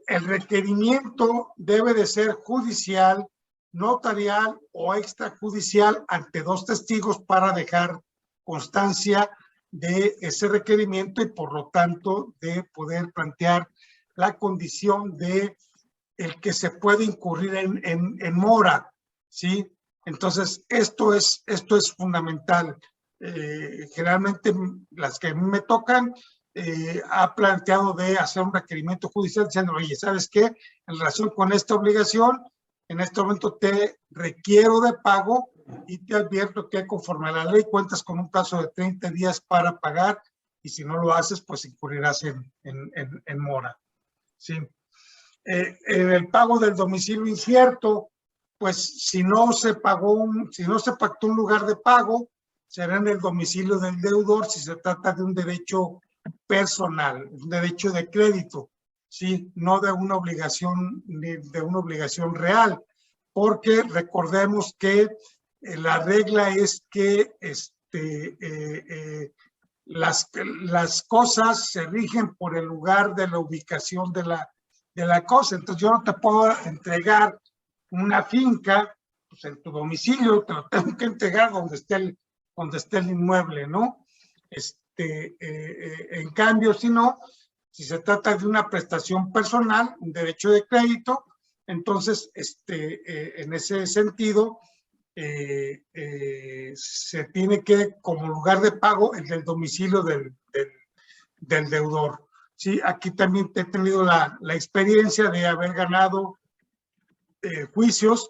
El requerimiento debe de ser judicial, notarial o extrajudicial ante 2 testigos para dejar constancia de ese requerimiento y por lo tanto de poder plantear la condición de el que se puede incurrir en mora, ¿sí? Entonces, esto es fundamental. Generalmente las que a mí me tocan ha planteado de hacer un requerimiento judicial diciendo, oye, ¿sabes qué? En relación con esta obligación, en este momento te requiero de pago y te advierto que conforme a la ley cuentas con un plazo de 30 días para pagar y si no lo haces, pues incurrirás en mora. Sí. En el pago del domicilio incierto, pues si no se pactó un lugar de pago, será en el domicilio del deudor si se trata de un derecho personal, un derecho de crédito, ¿sí? No de una obligación, ni de una obligación real, porque recordemos que la regla es que las cosas se rigen por el lugar de la ubicación de la cosa. Entonces yo no te puedo entregar una finca pues, en tu domicilio, te lo tengo que entregar donde esté el inmueble, ¿no? En cambio, si se trata de una prestación personal, un derecho de crédito, entonces, en ese sentido, se tiene que, como lugar de pago, el del domicilio del deudor. Sí, aquí también he tenido la experiencia de haber ganado juicios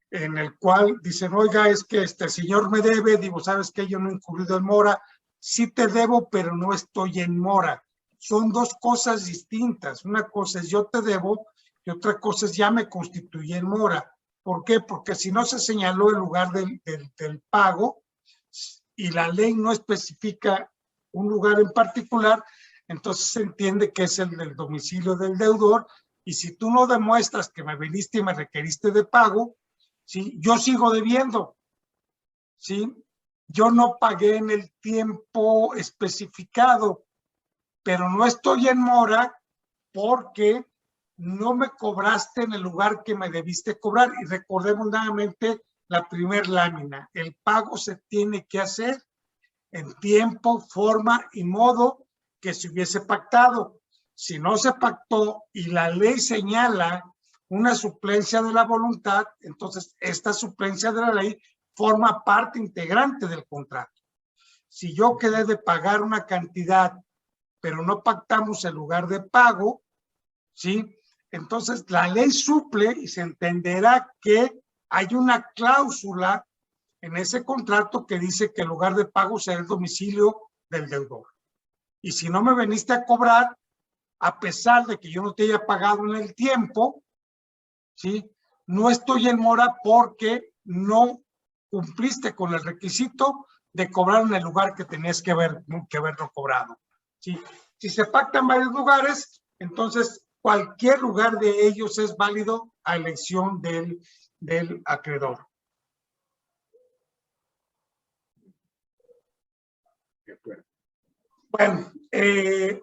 en el cual dicen, oiga, es que este señor me debe, digo, ¿sabes qué? Yo no he incurrido en mora, sí te debo, pero no estoy en mora. Son 2 cosas distintas. Una cosa es yo te debo y otra cosa es ya me constituí en mora. ¿Por qué? Porque si no se señaló el lugar del pago y la ley no especifica un lugar en particular, entonces se entiende que es el del domicilio del deudor y si tú no demuestras que me viniste y me requeriste de pago, ¿sí? Yo sigo debiendo, ¿sí? Yo no pagué en el tiempo especificado, pero no estoy en mora porque no me cobraste en el lugar que me debiste cobrar. Y recordemos nuevamente la primer lámina. El pago se tiene que hacer en tiempo, forma y modo que se hubiese pactado. Si no se pactó y la ley señala una suplencia de la voluntad, entonces esta suplencia de la ley forma parte integrante del contrato. Si yo quedé de pagar una cantidad, pero no pactamos el lugar de pago, ¿sí? Entonces la ley suple y se entenderá que hay una cláusula en ese contrato que dice que el lugar de pago será el domicilio del deudor. Y si no me veniste a cobrar, a pesar de que yo no te haya pagado en el tiempo, ¿sí? No estoy en mora porque no cumpliste con el requisito de cobrar en el lugar que tenías que haberlo cobrado, ¿sí? Si se pactan varios lugares, entonces cualquier lugar de ellos es válido a elección del acreedor. De acuerdo. Bueno,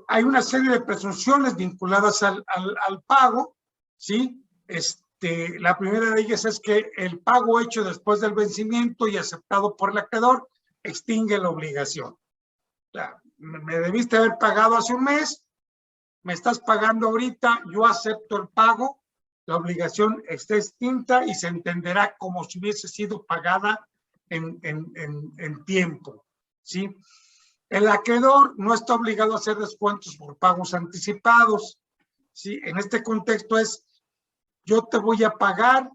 hay una serie de presunciones vinculadas al pago, ¿sí? La primera de ellas es que el pago hecho después del vencimiento y aceptado por el acreedor extingue la obligación. O sea, me debiste haber pagado hace un mes, me estás pagando ahorita, yo acepto el pago, la obligación está extinta y se entenderá como si hubiese sido pagada en tiempo, ¿sí? El acreedor no está obligado a hacer descuentos por pagos anticipados, ¿sí? En este contexto es, yo te voy a pagar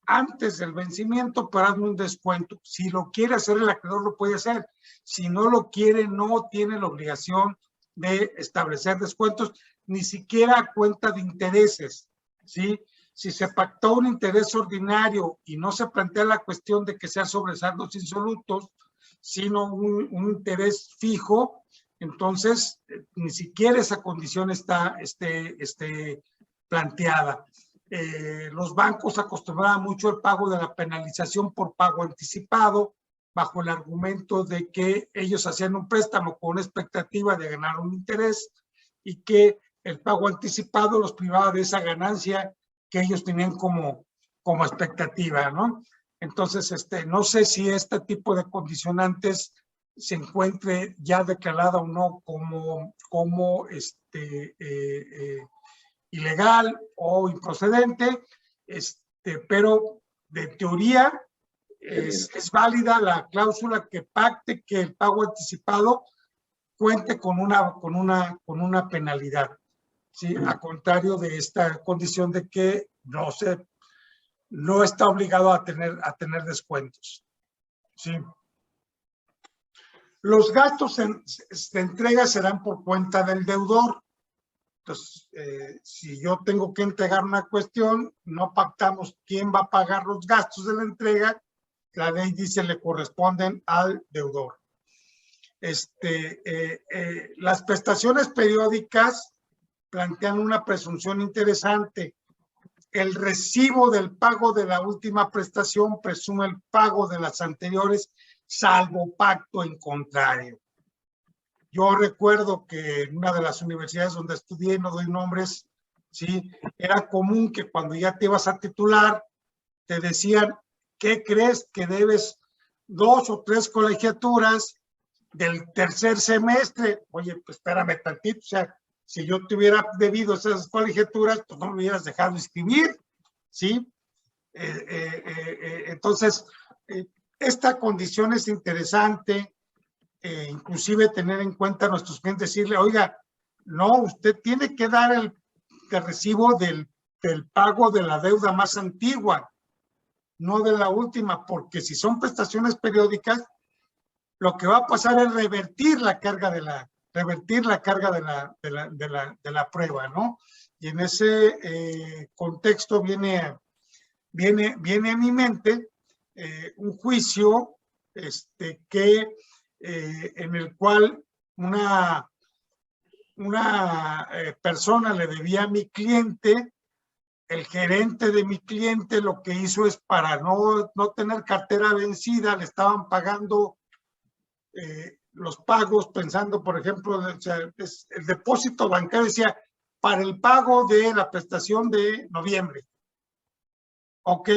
antes del vencimiento para darme un descuento. Si lo quiere hacer el acreedor, lo puede hacer. Si no lo quiere, no tiene la obligación de establecer descuentos, ni siquiera a cuenta de intereses, ¿sí? Si se pactó un interés ordinario y no se plantea la cuestión de que sea sobresaldos insolutos, sino un interés fijo, entonces ni siquiera esa condición está planteada. Los bancos acostumbraban mucho el pago de la penalización por pago anticipado, bajo el argumento de que ellos hacían un préstamo con una expectativa de ganar un interés y que el pago anticipado los privaba de esa ganancia que ellos tenían como expectativa, ¿no? Entonces, no sé si este tipo de condicionantes se encuentre ya declarada o no como ilegal o improcedente, pero de teoría es válida la cláusula que pacte que el pago anticipado cuente con una penalidad, ¿sí? A contrario de esta condición de que no está obligado a tener descuentos, ¿sí? Los gastos de entrega serán por cuenta del deudor. Entonces, si yo tengo que entregar una cuestión, no pactamos quién va a pagar los gastos de la entrega, la ley dice le corresponden al deudor. Las prestaciones periódicas plantean una presunción interesante. El recibo del pago de la última prestación presume el pago de las anteriores, salvo pacto en contrario. Yo recuerdo que en una de las universidades donde estudié, no doy nombres, ¿sí? Era común que cuando ya te ibas a titular, te decían, ¿qué crees que debes 2 o 3 colegiaturas del tercer semestre? Oye, pues espérame tantito, o sea, si yo te hubiera debido esas colegiaturas, pues no me hubieras dejado inscribir, ¿sí? Entonces, esta condición es interesante, inclusive tener en cuenta a nuestros clientes, decirle, oiga, no, usted tiene que dar el recibo del pago de la deuda más antigua, no de la última, porque si son prestaciones periódicas, lo que va a pasar es revertir la carga de la prueba, ¿no? Y en ese contexto viene a mi mente un juicio en el cual una persona le debía a mi cliente, el gerente de mi cliente lo que hizo es para no tener cartera vencida, le estaban pagando los pagos pensando, por ejemplo, o sea, el depósito bancario decía para el pago de la prestación de noviembre. Ok.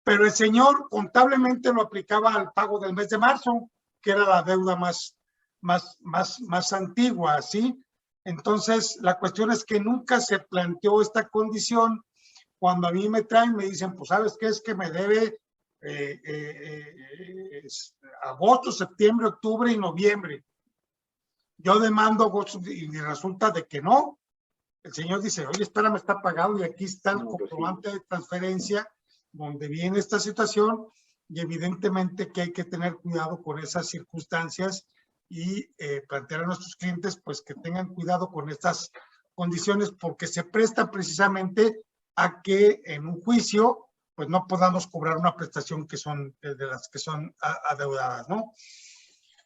Pero el señor contablemente lo aplicaba al pago del mes de marzo, que era la deuda más antigua, ¿sí? Entonces, la cuestión es que nunca se planteó esta condición. Cuando a mí me traen, me dicen, pues, ¿sabes qué? Es que me debe agosto, septiembre, octubre y noviembre. Yo demando agosto y resulta de que no. El señor dice, oye, espera, me está pagado y aquí está el comprobante de transferencia donde viene esta situación y evidentemente que hay que tener cuidado con esas circunstancias y plantear a nuestros clientes pues que tengan cuidado con estas condiciones porque se presta precisamente a que en un juicio pues no podamos cobrar una prestación que son de las que son adeudadas, ¿no?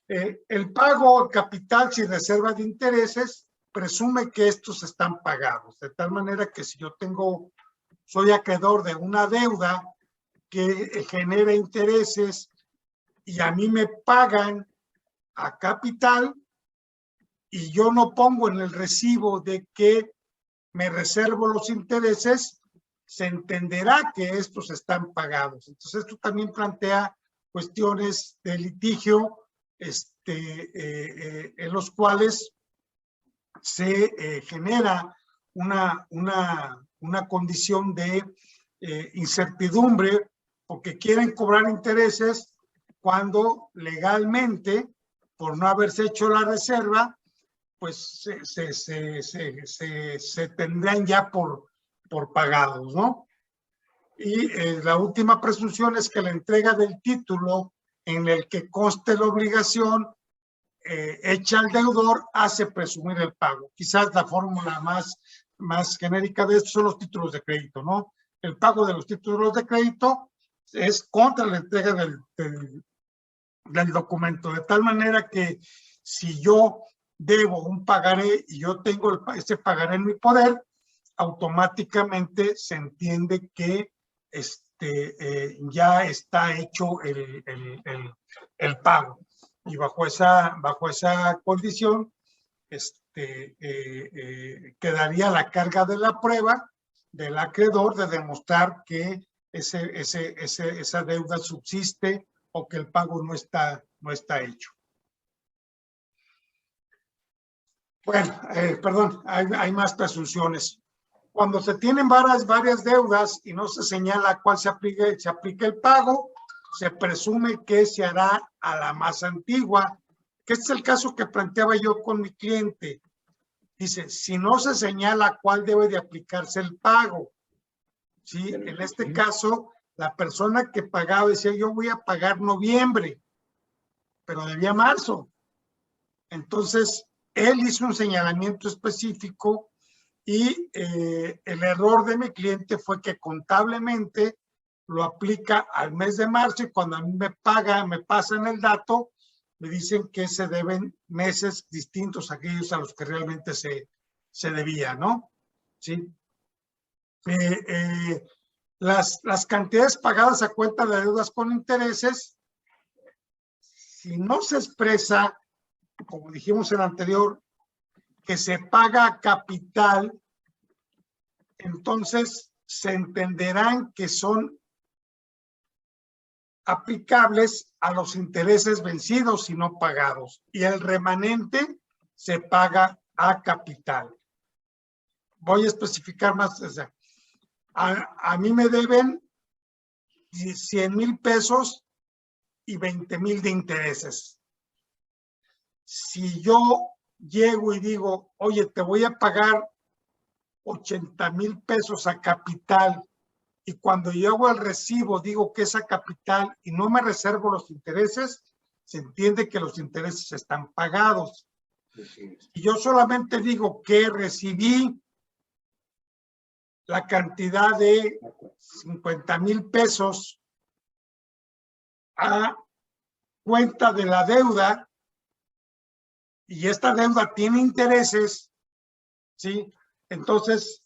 El pago al capital sin reserva de intereses presume que estos están pagados, de tal manera que si yo soy acreedor de una deuda que genera intereses y a mí me pagan a capital y yo no pongo en el recibo de que me reservo los intereses, se entenderá que estos están pagados. Entonces, esto también plantea cuestiones de litigio en los cuales se genera una condición de incertidumbre porque quieren cobrar intereses cuando legalmente, por no haberse hecho la reserva, pues se tendrán ya por pagados, ¿no? Y la última presunción es que la entrega del título en el que conste la obligación hecha al deudor hace presumir el pago. Quizás la fórmula más genérica de esto son los títulos de crédito, ¿no? El pago de los títulos de crédito es contra la entrega del documento, de tal manera que si yo debo un pagaré y yo tengo ese pagaré en mi poder, automáticamente se entiende que ya está hecho el pago. Y bajo esa condición, quedaría la carga de la prueba del acreedor de demostrar que esa deuda subsiste o que el pago no está hecho. Bueno, perdón, hay más presunciones. Cuando se tienen varias deudas y no se señala a cuál se aplica el pago, se presume que se hará a la más antigua, que este es el caso que planteaba yo con mi cliente. Dice, si no se señala cuál debe de aplicarse el pago, ¿sí? En este caso, la persona que pagaba decía, yo voy a pagar noviembre, pero debía marzo. Entonces, él hizo un señalamiento específico y el error de mi cliente fue que contablemente lo aplica al mes de marzo y cuando a mí me pasan el dato, me dicen que se deben meses distintos a aquellos a los que realmente se debía, ¿no? ¿Sí? Las cantidades pagadas a cuenta de deudas con intereses, si no se expresa, como dijimos en el anterior, que se paga a capital, entonces se entenderán que son aplicables a los intereses vencidos y no pagados, y el remanente se paga a capital. Voy a especificar más. O sea, a mí me deben 100,000 pesos y 20,000 de intereses. Si yo llego y digo, oye, te voy a pagar 80,000 pesos a capital, y cuando yo hago el recibo digo que es a capital y no me reservo los intereses, se entiende que los intereses están pagados. Y yo solamente digo que recibí la cantidad de 50,000 pesos a cuenta de la deuda, y esta deuda tiene intereses, ¿sí? Entonces,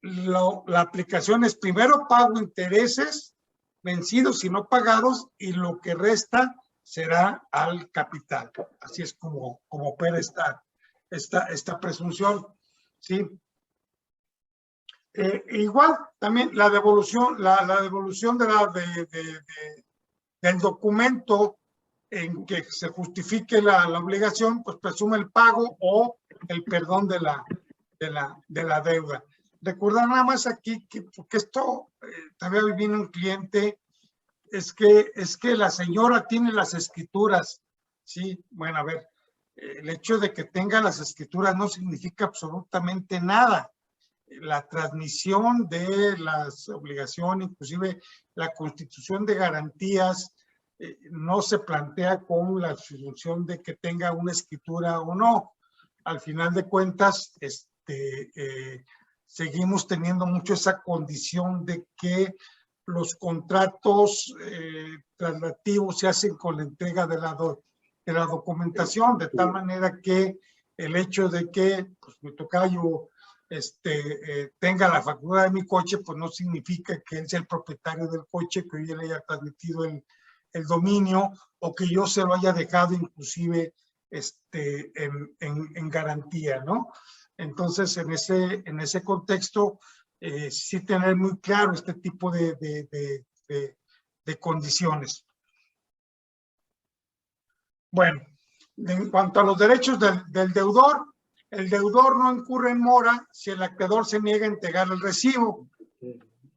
la aplicación es primero pago intereses vencidos y no pagados, y lo que resta será al capital. Así es como opera esta presunción, ¿sí? Igual, también la devolución del documento en que se justifique la obligación, pues presume el pago o el perdón de la deuda. Recordar nada más aquí que, porque esto también viene un cliente, es que la señora tiene las escrituras, ¿sí? Bueno, a ver, el hecho de que tenga las escrituras no significa absolutamente nada. La transmisión de las obligaciones, inclusive la constitución de garantías, no se plantea con la solución de que tenga una escritura o no. Al final de cuentas, seguimos teniendo mucho esa condición de que los contratos traslativos se hacen con la entrega de la documentación, de tal manera que el hecho de que pues, mi tocayo tenga la factura de mi coche, pues no significa que él sea el propietario del coche, que yo le haya transmitido el dominio o que yo se lo haya dejado inclusive en garantía, ¿no? Entonces, en ese contexto, sí tener muy claro este tipo de condiciones. Bueno, en cuanto a los derechos del deudor, el deudor no incurre en mora si el acreedor se niega a entregar el recibo,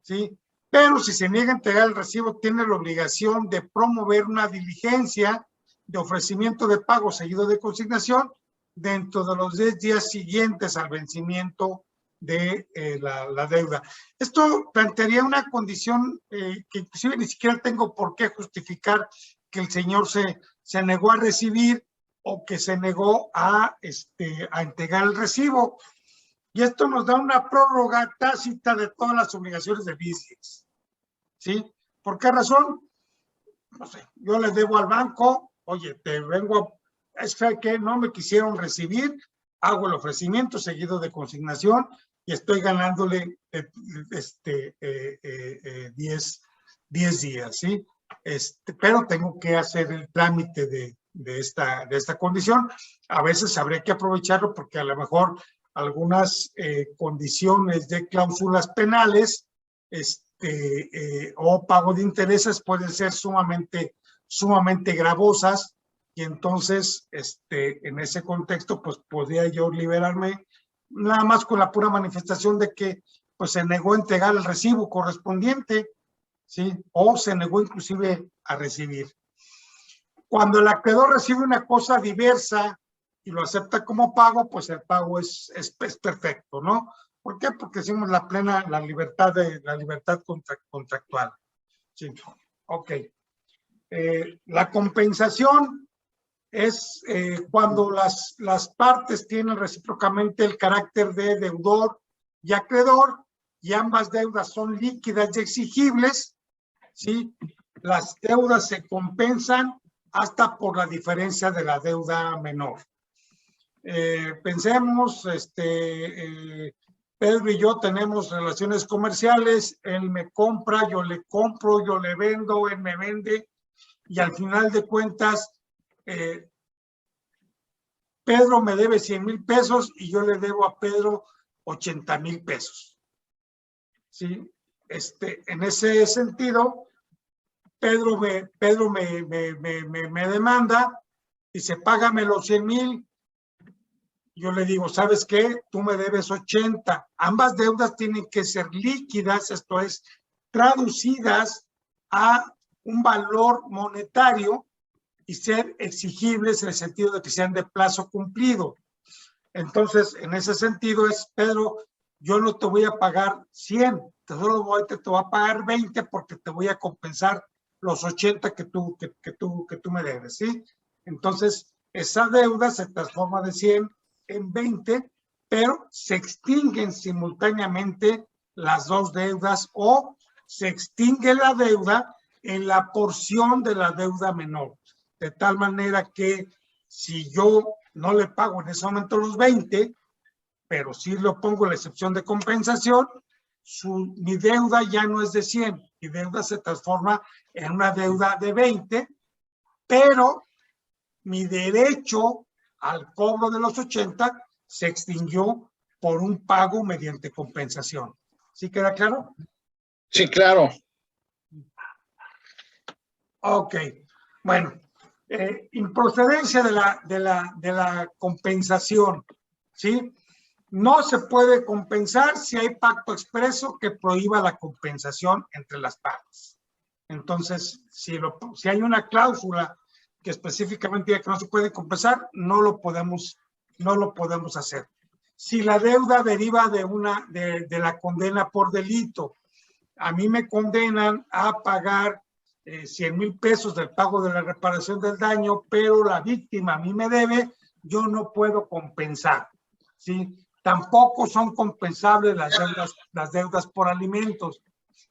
¿sí? Pero si se niega a entregar el recibo, tiene la obligación de promover una diligencia de ofrecimiento de pago seguido de consignación dentro de los 10 días siguientes al vencimiento de la deuda. Esto plantearía una condición que inclusive ni siquiera tengo por qué justificar que el señor se negó a recibir o que se negó a entregar el recibo. Y esto nos da una prórroga tácita de todas las obligaciones de BICS. ¿Sí? ¿Por qué razón? No sé, yo les debo al banco, oye, te vengo, es que no me quisieron recibir, hago el ofrecimiento seguido de consignación y estoy ganándole 10 días, ¿sí? Pero tengo que hacer el trámite de esta condición. A veces habría que aprovecharlo porque a lo mejor algunas condiciones de cláusulas penales o pago de intereses pueden ser sumamente gravosas y entonces en ese contexto pues podría yo liberarme nada más con la pura manifestación de que pues se negó a entregar el recibo correspondiente, ¿sí? O se negó inclusive a recibir. Cuando el acreedor recibe una cosa diversa y lo acepta como pago, pues el pago es perfecto, ¿no? ¿Por qué? Porque decimos la libertad contractual. Sí. Ok. La compensación es cuando las partes tienen recíprocamente el carácter de deudor y acreedor y ambas deudas son líquidas y exigibles, ¿sí? Las deudas se compensan hasta por la diferencia de la deuda menor. Pensemos, Pedro y yo tenemos relaciones comerciales, él me compra, yo le compro, yo le vendo, él me vende y al final de cuentas Pedro me debe 100,000 pesos y yo le debo a Pedro 80,000 pesos. ¿Sí? En ese sentido, Pedro me demanda, dice, págame los 100,000. Yo le digo, ¿sabes qué? Tú me debes 80. Ambas deudas tienen que ser líquidas, esto es, traducidas a un valor monetario y ser exigibles en el sentido de que sean de plazo cumplido. Entonces, en ese sentido es, Pedro, yo no te voy a pagar 100, te voy a pagar 20 porque te voy a compensar los 80 que tú me debes, ¿sí? Entonces, esa deuda se transforma de 100 en 20, pero se extinguen simultáneamente las dos deudas o se extingue la deuda en la porción de la deuda menor. De tal manera que si yo no le pago en ese momento los 20, pero sí lo pongo en la excepción de compensación, mi deuda ya no es de 100, mi deuda se transforma en una deuda de 20, pero mi derecho al cobro de los 80 se extinguió por un pago mediante compensación. ¿Sí queda claro? Sí, claro. Ok, bueno. Improcedencia de la compensación, ¿sí? No se puede compensar si hay pacto expreso que prohíba la compensación entre las partes. Entonces, si hay una cláusula que específicamente diga que no se puede compensar, no lo podemos hacer. Si la deuda deriva de la condena por delito, a mí me condenan a pagar 100,000 pesos del pago de la reparación del daño, pero la víctima a mí me debe, yo no puedo compensar, ¿sí? Tampoco son compensables las deudas por alimentos,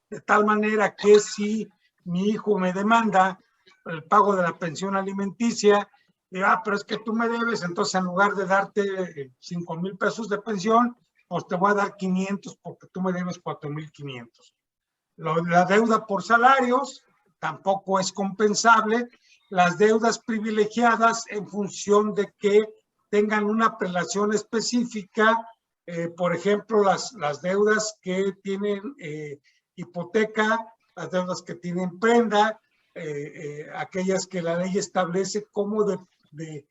de tal manera que si mi hijo me demanda el pago de la pensión alimenticia, pero es que tú me debes, entonces en lugar de darte 5,000 pesos de pensión, pues te voy a dar 500 porque tú me debes 4,500. La deuda por salarios tampoco es compensable. Las deudas privilegiadas en función de que tengan una prelación específica, por ejemplo, las deudas que tienen hipoteca, las deudas que tienen prenda, aquellas que la ley establece como de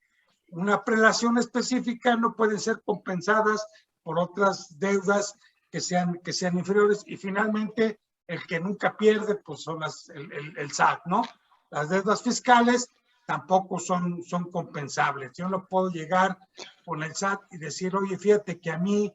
una prelación específica, no pueden ser compensadas por otras deudas que sean inferiores. Y finalmente, el que nunca pierde, pues son el SAT, ¿no? Las deudas fiscales tampoco son compensables. Yo no puedo llegar con el SAT y decir, oye, fíjate que a mí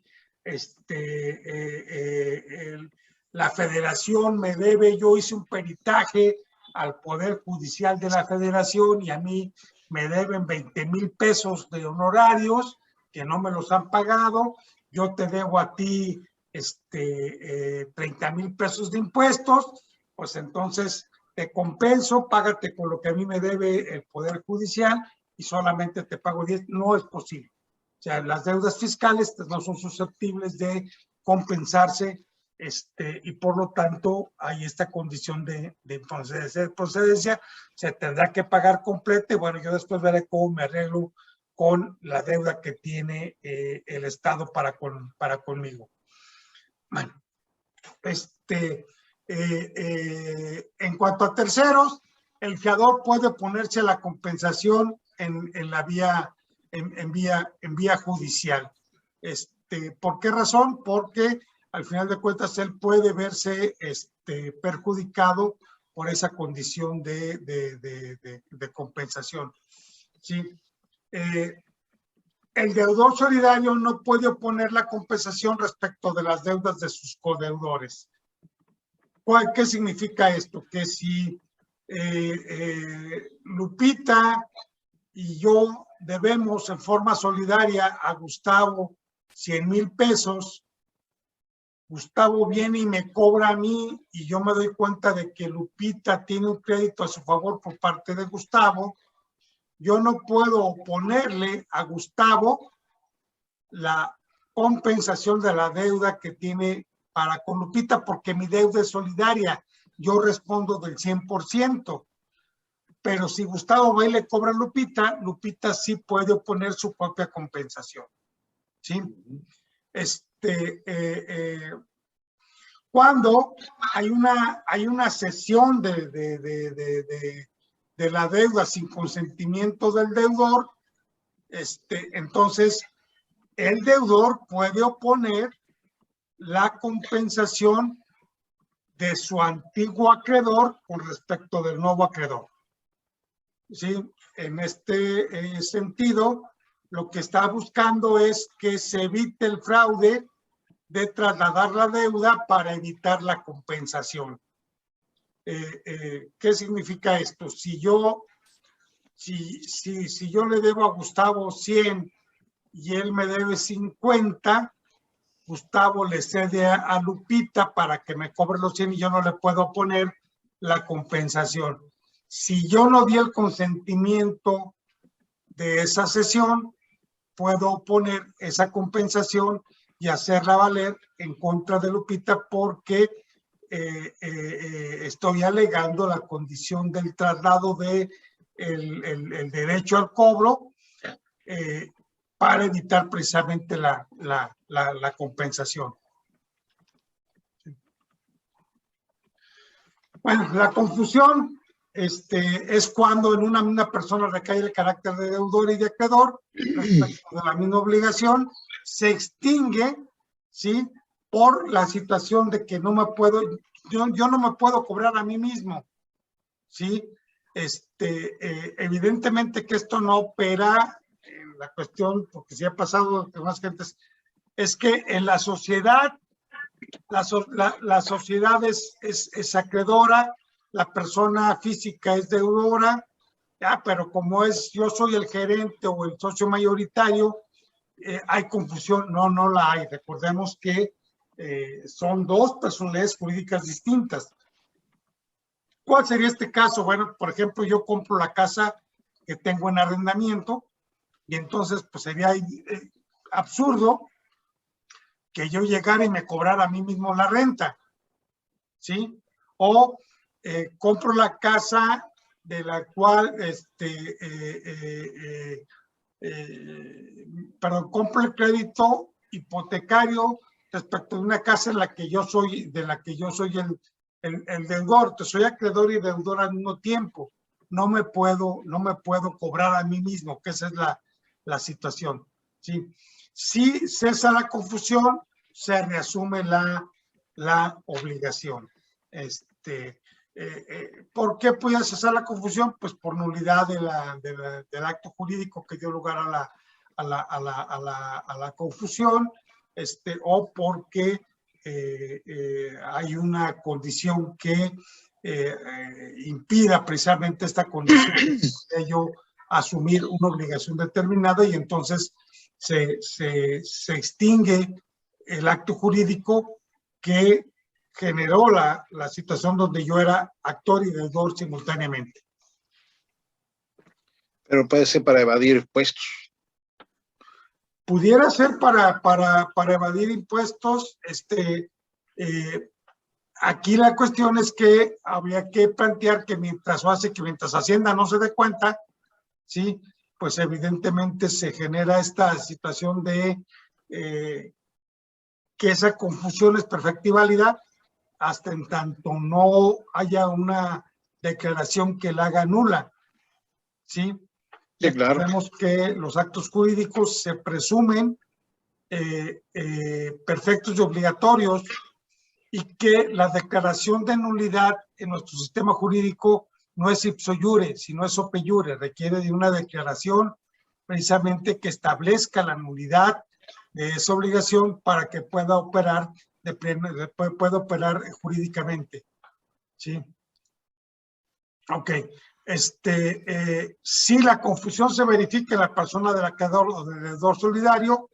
la federación me debe, yo hice un peritaje al Poder Judicial de la Federación y a mí me deben 20,000 pesos de honorarios que no me los han pagado, yo te debo a ti 30,000 pesos de impuestos, pues entonces te compenso, págate con lo que a mí me debe el Poder Judicial y solamente te pago 10, no es posible. O sea, las deudas fiscales no son susceptibles de compensarse y por lo tanto hay esta condición de procedencia, se tendrá que pagar completa y bueno, yo después veré cómo me arreglo con la deuda que tiene el Estado para conmigo. Bueno, en cuanto a terceros, el fiador puede oponerse a la compensación en vía judicial. ¿Por qué razón? Porque al final de cuentas él puede verse perjudicado por esa condición de compensación. ¿Sí? El deudor solidario no puede oponer la compensación respecto de las deudas de sus codeudores. ¿Qué significa esto? Que si Lupita y yo debemos en forma solidaria a Gustavo 100,000 pesos, Gustavo viene y me cobra a mí y yo me doy cuenta de que Lupita tiene un crédito a su favor por parte de Gustavo, yo no puedo oponerle a Gustavo la compensación de la deuda que tiene para con Lupita porque mi deuda es solidaria, yo respondo del 100%. Pero si Gustavo va y le cobra a Lupita, Lupita sí puede oponer su propia compensación. ¿Sí? Cuando hay una cesión de la deuda sin consentimiento del deudor, entonces el deudor puede oponer la compensación de su antiguo acreedor con respecto del nuevo acreedor. ¿Sí? En este sentido, lo que está buscando es que se evite el fraude de trasladar la deuda para evitar la compensación. ¿Qué significa esto? Si yo le debo a Gustavo 100 y él me debe 50, Gustavo le cede a Lupita para que me cobre los 100 y yo no le puedo poner la compensación. Si yo no di el consentimiento de esa cesión, puedo poner esa compensación y hacerla valer en contra de Lupita porque estoy alegando la condición del traslado de el derecho al cobro para evitar precisamente la compensación. Bueno, la confusión es cuando en una misma persona recae el carácter de deudor y de acreedor respecto de la misma obligación, se extingue, ¿sí? Por la situación de que no me puedo, yo no me puedo cobrar a mí mismo, ¿sí? Evidentemente que esto no opera en la cuestión, porque si ha pasado con más gentes, es que en la sociedad, la sociedad es acreedora la persona física es deudora, pero como yo soy el gerente o el socio mayoritario, hay confusión. No, no la hay. Recordemos que son dos personalidades jurídicas distintas. ¿Cuál sería este caso? Bueno, por ejemplo, yo compro la casa que tengo en arrendamiento y entonces pues sería absurdo que yo llegara y me cobrara a mí mismo la renta, ¿sí? O compro la casa de la cual, compro el crédito hipotecario respecto de una casa en la que yo soy, el deudor. Entonces, soy acreedor y deudor al mismo tiempo. No me puedo cobrar a mí mismo, que esa es la situación, ¿sí? Si cesa la confusión, se reasume la obligación. ¿Por qué puede cesar la confusión? Pues por nulidad del acto jurídico que dio lugar a la confusión, o porque hay una condición que impida precisamente esta condición de yo asumir una obligación determinada, y entonces se extingue el acto jurídico que generó la situación donde yo era actor y deudor simultáneamente. Pero puede ser para evadir impuestos. Pudiera ser para evadir impuestos. Aquí la cuestión es que habría que plantear que mientras Hacienda no se dé cuenta, ¿sí? Pues evidentemente se genera esta situación de que esa confusión es perfecta y válida hasta en tanto no haya una declaración que la haga nula, ¿sí? Sí, claro. Vemos que los actos jurídicos se presumen perfectos y obligatorios, y que la declaración de nulidad en nuestro sistema jurídico no es ipso iure, sino es ope iure. Requiere de una declaración precisamente que establezca la nulidad de esa obligación para que pueda operar jurídicamente, ¿sí? Ok. Si la confusión se verifica en la persona del acreedor o del deudor solidario,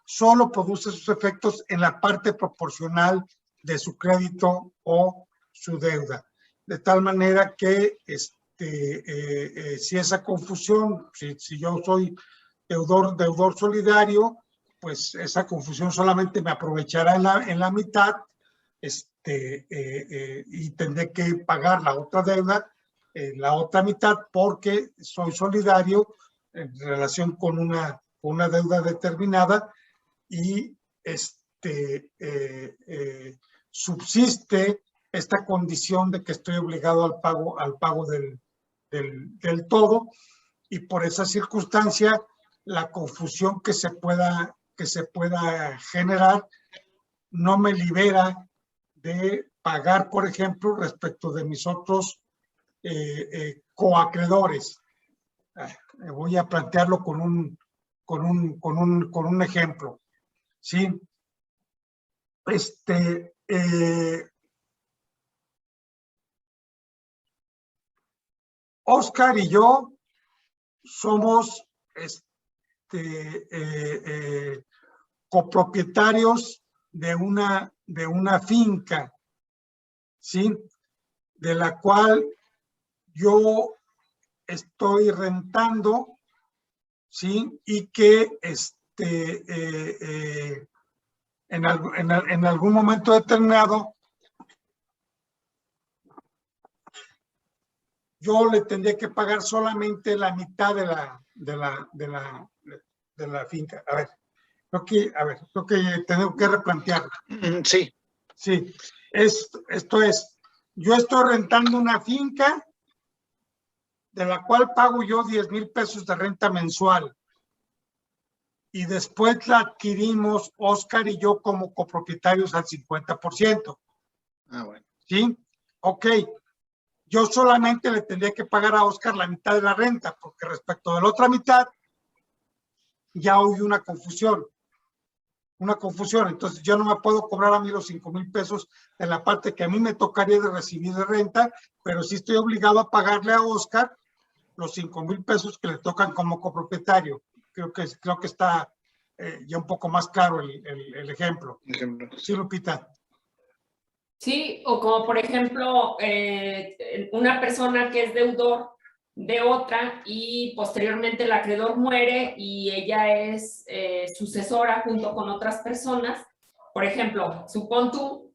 solo produce sus efectos en la parte proporcional de su crédito o su deuda. De tal manera que si esa confusión, si yo soy deudor solidario, pues esa confusión solamente me aprovechará en la mitad, y tendré que pagar la otra deuda, la otra mitad, porque soy solidario en relación con una deuda determinada, y subsiste esta condición de que estoy obligado al pago del todo, y por esa circunstancia la confusión que se pueda generar no me libera de pagar, por ejemplo, respecto de mis otros coacreedores. Voy a plantearlo con un ejemplo, ¿sí? Oscar y yo somos copropietarios de una finca, ¿sí? De la cual yo estoy rentando, ¿sí? Y que en algún momento determinado yo le tendría que pagar solamente la mitad de la finca. A ver, creo que tengo que replantear. Sí. Sí, esto es, yo estoy rentando una finca de la cual pago yo 10,000 pesos de renta mensual, y después la adquirimos Oscar y yo como copropietarios al 50%. Ah, bueno. ¿Sí? Ok. Yo solamente le tendría que pagar a Oscar la mitad de la renta, porque respecto de la otra mitad ya hubo una confusión. una confusión. Entonces yo no me puedo cobrar a mí los 5,000 pesos en la parte que a mí me tocaría de recibir de renta, pero sí estoy obligado a pagarle a Oscar los 5,000 pesos que le tocan como copropietario. Creo que está ya un poco más claro el ejemplo. Sí, Lupita. Sí, o como por ejemplo, una persona que es deudor de otra y posteriormente el acreedor muere y ella es sucesora junto con otras personas. Por ejemplo, supón tú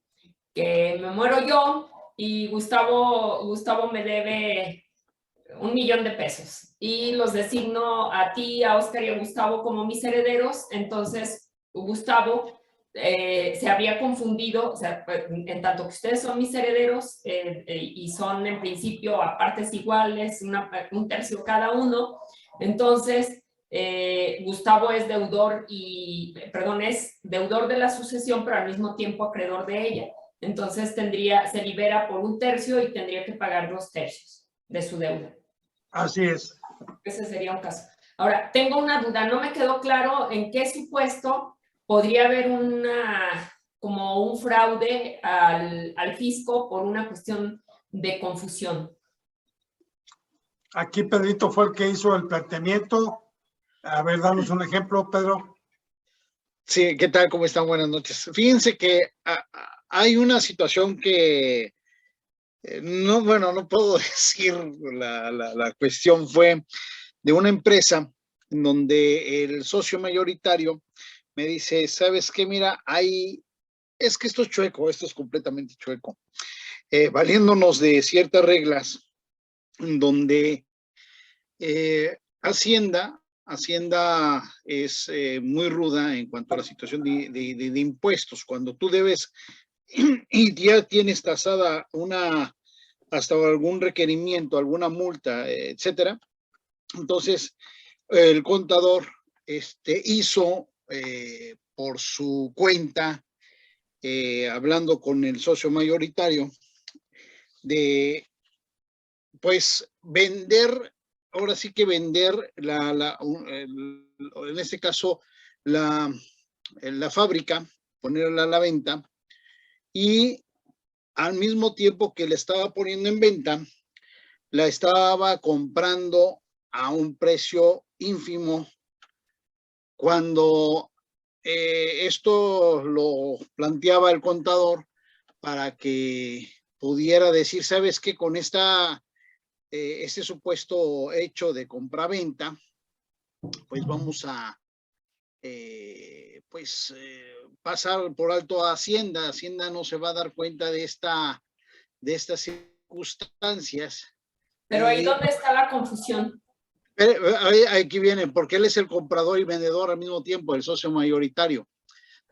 que me muero yo y Gustavo me debe 1,000,000 de pesos y los designo a ti, a Oscar y a Gustavo como mis herederos. Entonces Gustavo se habría confundido, o sea, en tanto que ustedes son mis herederos y son en principio a partes iguales, un tercio cada uno, entonces Gustavo es deudor es deudor de la sucesión, pero al mismo tiempo acreedor de ella. Entonces se libera por 1/3 y tendría que pagar 2/3 de su deuda. Así es. Ese sería un caso. Ahora, tengo una duda, no me quedó claro en qué supuesto podría haber como un fraude al fisco por una cuestión de confusión. Aquí Pedrito fue el que hizo el planteamiento. A ver, danos un ejemplo, Pedro. Sí, ¿qué tal? ¿Cómo están? Buenas noches. Fíjense que hay una situación que no, bueno, no puedo decir, la cuestión fue de una empresa en donde el socio mayoritario me dice, ¿sabes qué? Mira, es que esto es chueco, esto es completamente chueco, valiéndonos de ciertas reglas donde Hacienda es muy ruda en cuanto a la situación de impuestos. Cuando tú debes y ya tienes tasada hasta algún requerimiento, alguna multa, etcétera, entonces el contador hizo por su cuenta, hablando con el socio mayoritario, de pues vender, ahora sí que vender en este caso la fábrica, ponerla a la venta, y al mismo tiempo que la estaba poniendo en venta, la estaba comprando a un precio ínfimo, cuando esto lo planteaba el contador para que pudiera decir, ¿sabes qué? Con este supuesto hecho de compraventa, pues vamos a pasar por alto a Hacienda. Hacienda no se va a dar cuenta de estas circunstancias. Pero ahí, ¿dónde está la confusión? Aquí viene, porque él es el comprador y vendedor al mismo tiempo, el socio mayoritario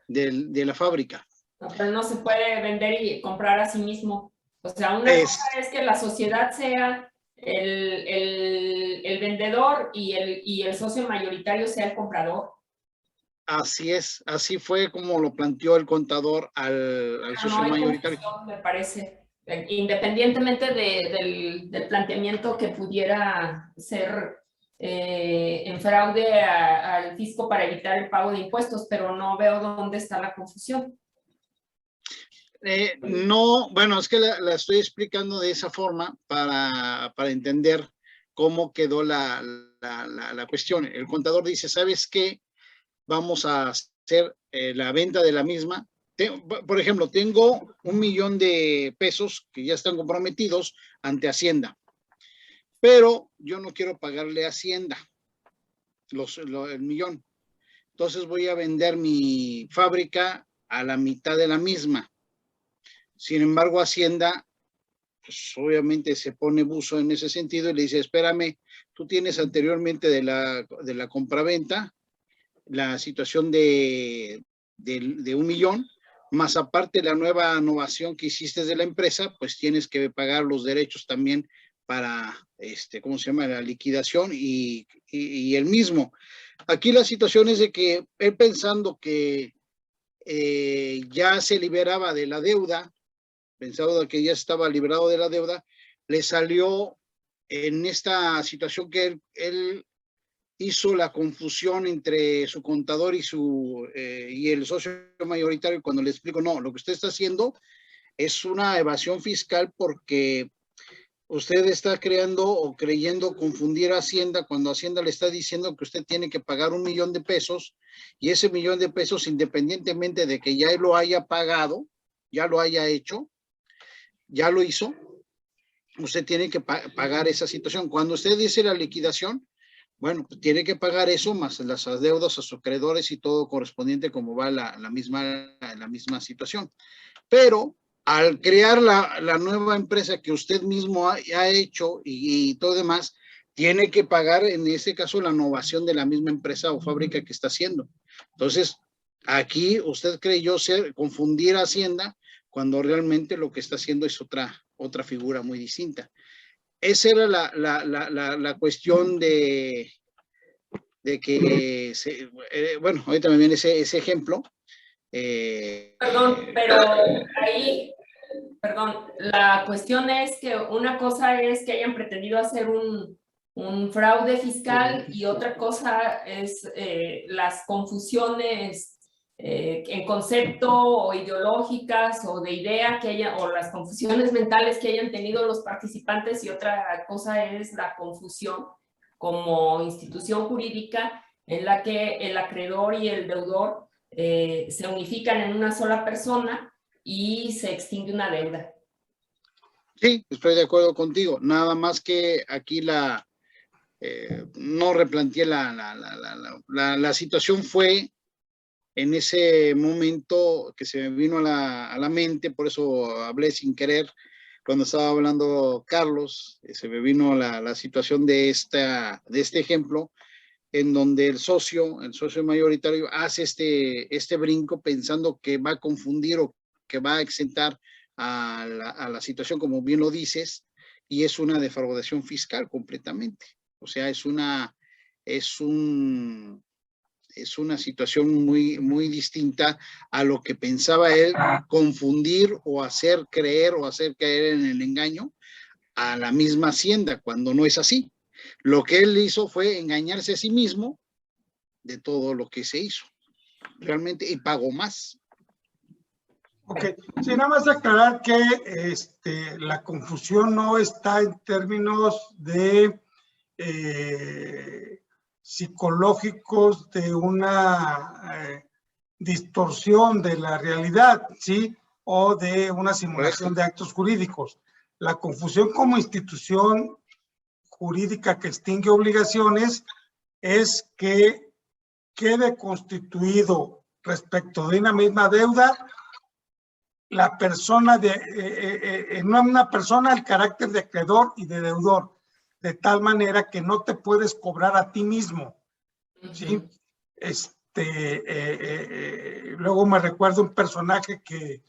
de la fábrica. No, pero no se puede vender y comprar a sí mismo. O sea, una cosa es que la sociedad sea el vendedor y el socio mayoritario sea el comprador. Así es, así fue como lo planteó el contador al socio mayoritario. Me parece, independientemente del planteamiento que pudiera ser en fraude al fisco para evitar el pago de impuestos, pero no veo dónde está la confusión. No, bueno, es que la estoy explicando de esa forma para entender cómo quedó la cuestión. El contador dice, ¿sabes qué? Vamos a hacer la venta de la misma. Por ejemplo, tengo 1,000,000 de pesos que ya están comprometidos ante Hacienda, pero yo no quiero pagarle a Hacienda el 1,000,000. Entonces voy a vender mi fábrica a la mitad de la misma. Sin embargo, Hacienda, pues obviamente se pone buzo en ese sentido y le dice, espérame, tú tienes anteriormente de la compraventa la situación de 1,000,000, más aparte la nueva innovación que hiciste de la empresa, pues tienes que pagar los derechos también para, ¿cómo se llama? La liquidación y el mismo. Aquí la situación es de que él, pensando que ya se liberaba de la deuda, pensado que ya estaba liberado de la deuda, le salió en esta situación que él hizo la confusión entre su contador y el socio mayoritario cuando le explico, no, lo que usted está haciendo es una evasión fiscal porque usted está creando o creyendo confundir a Hacienda cuando Hacienda le está diciendo que usted tiene que pagar $1 millón y ese $1 millón, independientemente de que ya lo haya pagado, ya lo haya hecho, ya lo hizo, usted tiene que pagar esa situación. Cuando usted dice la liquidación, bueno, pues tiene que pagar eso más las deudas a sus acreedores y todo correspondiente como va la misma situación. Pero al crear la nueva empresa que usted mismo ha hecho y todo demás, tiene que pagar en ese caso la innovación de la misma empresa o fábrica que está haciendo. Entonces, aquí usted creyó confundir a Hacienda cuando realmente lo que está haciendo es otra figura muy distinta. Esa era la cuestión de que, bueno, ahorita me viene ese ejemplo. Perdón, pero ahí, perdón, la cuestión es que una cosa es que hayan pretendido hacer un fraude fiscal y otra cosa es las confusiones en concepto o ideológicas o de idea que hayan, o las confusiones mentales que hayan tenido los participantes, y otra cosa es la confusión como institución jurídica en la que el acreedor y el deudor se unifican en una sola persona y se extingue una deuda. Sí, estoy de acuerdo contigo, nada más que aquí no replanteé la situación. Fue en ese momento que se me vino a la mente, por eso hablé sin querer cuando estaba hablando Carlos, se me vino la situación de este ejemplo, en donde el socio mayoritario hace este brinco pensando que va a confundir o que va a exentar a la situación, como bien lo dices, y es una defraudación fiscal completamente. O sea, es una situación muy, muy distinta a lo que pensaba él, confundir o hacer creer o hacer caer en el engaño a la misma Hacienda, cuando no es así. Lo que él hizo fue engañarse a sí mismo de todo lo que se hizo, realmente, y pagó más. Ok, sí, nada más aclarar que la confusión no está en términos de psicológicos, de una distorsión de la realidad, ¿sí? O de una simulación de actos jurídicos. La confusión como institución jurídica que extingue obligaciones es que quede constituido respecto de una misma deuda la persona en una persona el carácter de acreedor y de deudor, de tal manera que no te puedes cobrar a ti mismo, ¿sí? Luego me recuerdo un personaje que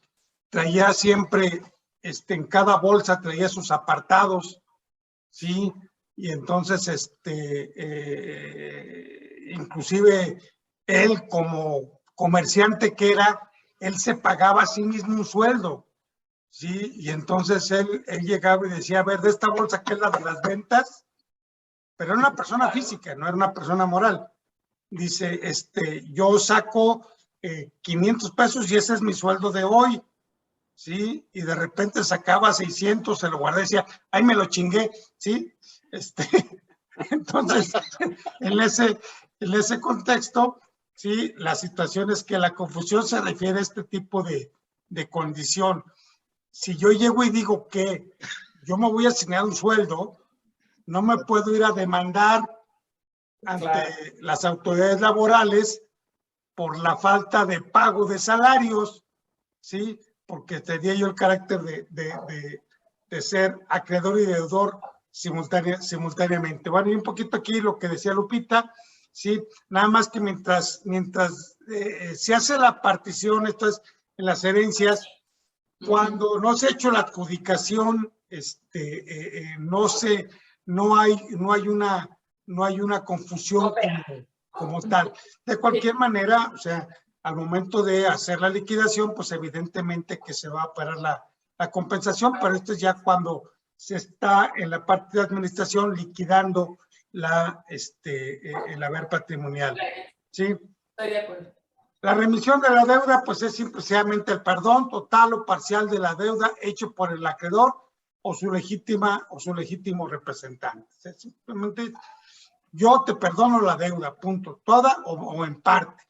traía siempre, en cada bolsa traía sus apartados, ¿sí? Y entonces, inclusive él como comerciante que era, él se pagaba a sí mismo un sueldo, ¿sí? Y entonces él llegaba y decía, a ver, de esta bolsa que es la de las ventas, pero era una persona física, no era una persona moral. Dice, yo saco 500 pesos y ese es mi sueldo de hoy, ¿sí? Y de repente sacaba 600, se lo guardé y decía, ay, me lo chingué, ¿sí? Entonces, en ese contexto, sí, la situación es que la confusión se refiere a este tipo de condición. Si yo llego y digo que yo me voy a asignar un sueldo, no me puedo ir a demandar ante las autoridades laborales por la falta de pago de salarios, ¿sí? Porque tenía yo el carácter de ser acreedor y deudor simultáneamente. Bueno, y un poquito aquí lo que decía Lupita, sí, nada más que mientras se hace la partición, esto es en las herencias, cuando no se ha hecho la adjudicación, no hay una confusión como tal. De cualquier manera, o sea, al momento de hacer la liquidación, pues evidentemente que se va a parar la compensación, pero esto es ya cuando se está en la parte de administración liquidando el haber patrimonial. ¿Sí? Estoy de acuerdo. La remisión de la deuda, pues es simplemente el perdón total o parcial de la deuda hecho por el acreedor o su legítimo representante. O sea, simplemente yo te perdono la deuda, punto, toda o en parte.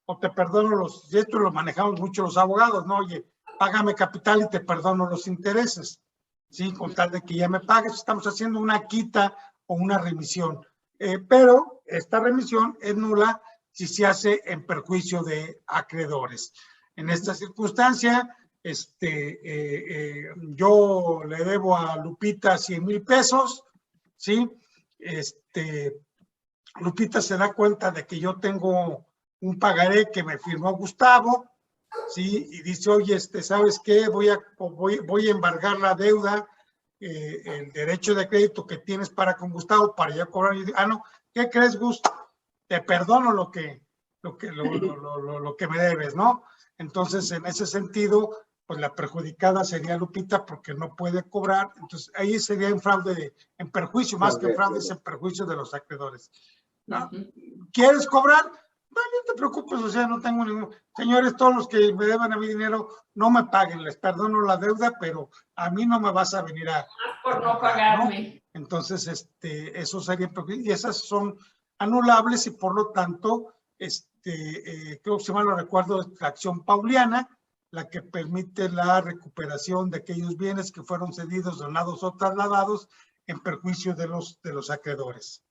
O te perdono y esto lo manejamos mucho los abogados, ¿no? Oye, págame capital y te perdono los intereses, ¿sí? Con tal de que ya me pagues, estamos haciendo una quita o una remisión. Pero esta remisión es nula si se hace en perjuicio de acreedores. En esta circunstancia, yo le debo a Lupita 100,000 pesos, ¿sí? Lupita se da cuenta de que yo tengo un pagaré que me firmó Gustavo, ¿sí? Y dice, oye, ¿sabes qué? Voy a embargar la deuda, el derecho de crédito que tienes para con Gustavo para ya cobrar. Y, no, ¿qué crees, Gus? Te perdono lo que me debes, ¿no? Entonces, en ese sentido, pues la perjudicada sería Lupita porque no puede cobrar. Entonces, ahí sería en fraude, en perjuicio, más que fraude, es en perjuicio de los acreedores, ¿no? ¿Quieres cobrar? No te preocupes, o sea, no tengo ningún... Señores, todos los que me deban a mi dinero, no me paguen, les perdono la deuda, pero a mí no me vas a venir a... Por no pagarme. ¿no? Entonces, eso sería... Y esas son anulables y por lo tanto, creo que si mal no recuerdo, es la acción pauliana, la que permite la recuperación de aquellos bienes que fueron cedidos, donados o trasladados en perjuicio de los acreedores.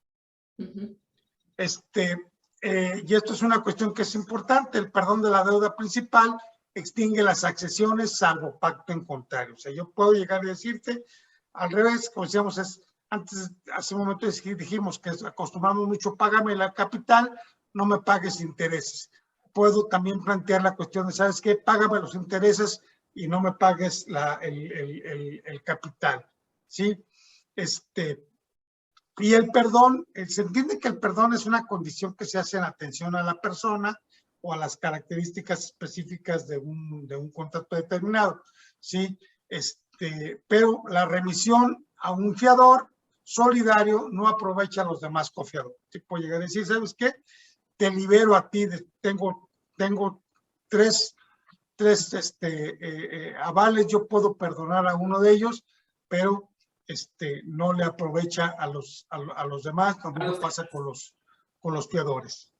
Y esto es una cuestión que es importante, el perdón de la deuda principal extingue las accesiones salvo pacto en contrario. O sea, yo puedo llegar a decirte, al revés, como decíamos, hace un momento dijimos que acostumbramos mucho, págame la capital, no me pagues intereses. Puedo también plantear la cuestión de, ¿sabes qué? Págame los intereses y no me pagues el capital, ¿sí? Y el perdón, se entiende que el perdón es una condición que se hace en atención a la persona o a las características específicas de un contrato determinado, ¿sí? Pero la remisión a un fiador solidario no aprovecha a los demás cofiadores. ¿Sí? Puedo llegar a decir, ¿sabes qué? Te libero a ti, tengo tres avales, yo puedo perdonar a uno de ellos, pero no le aprovecha a los demás, como no pasa con los fiadores.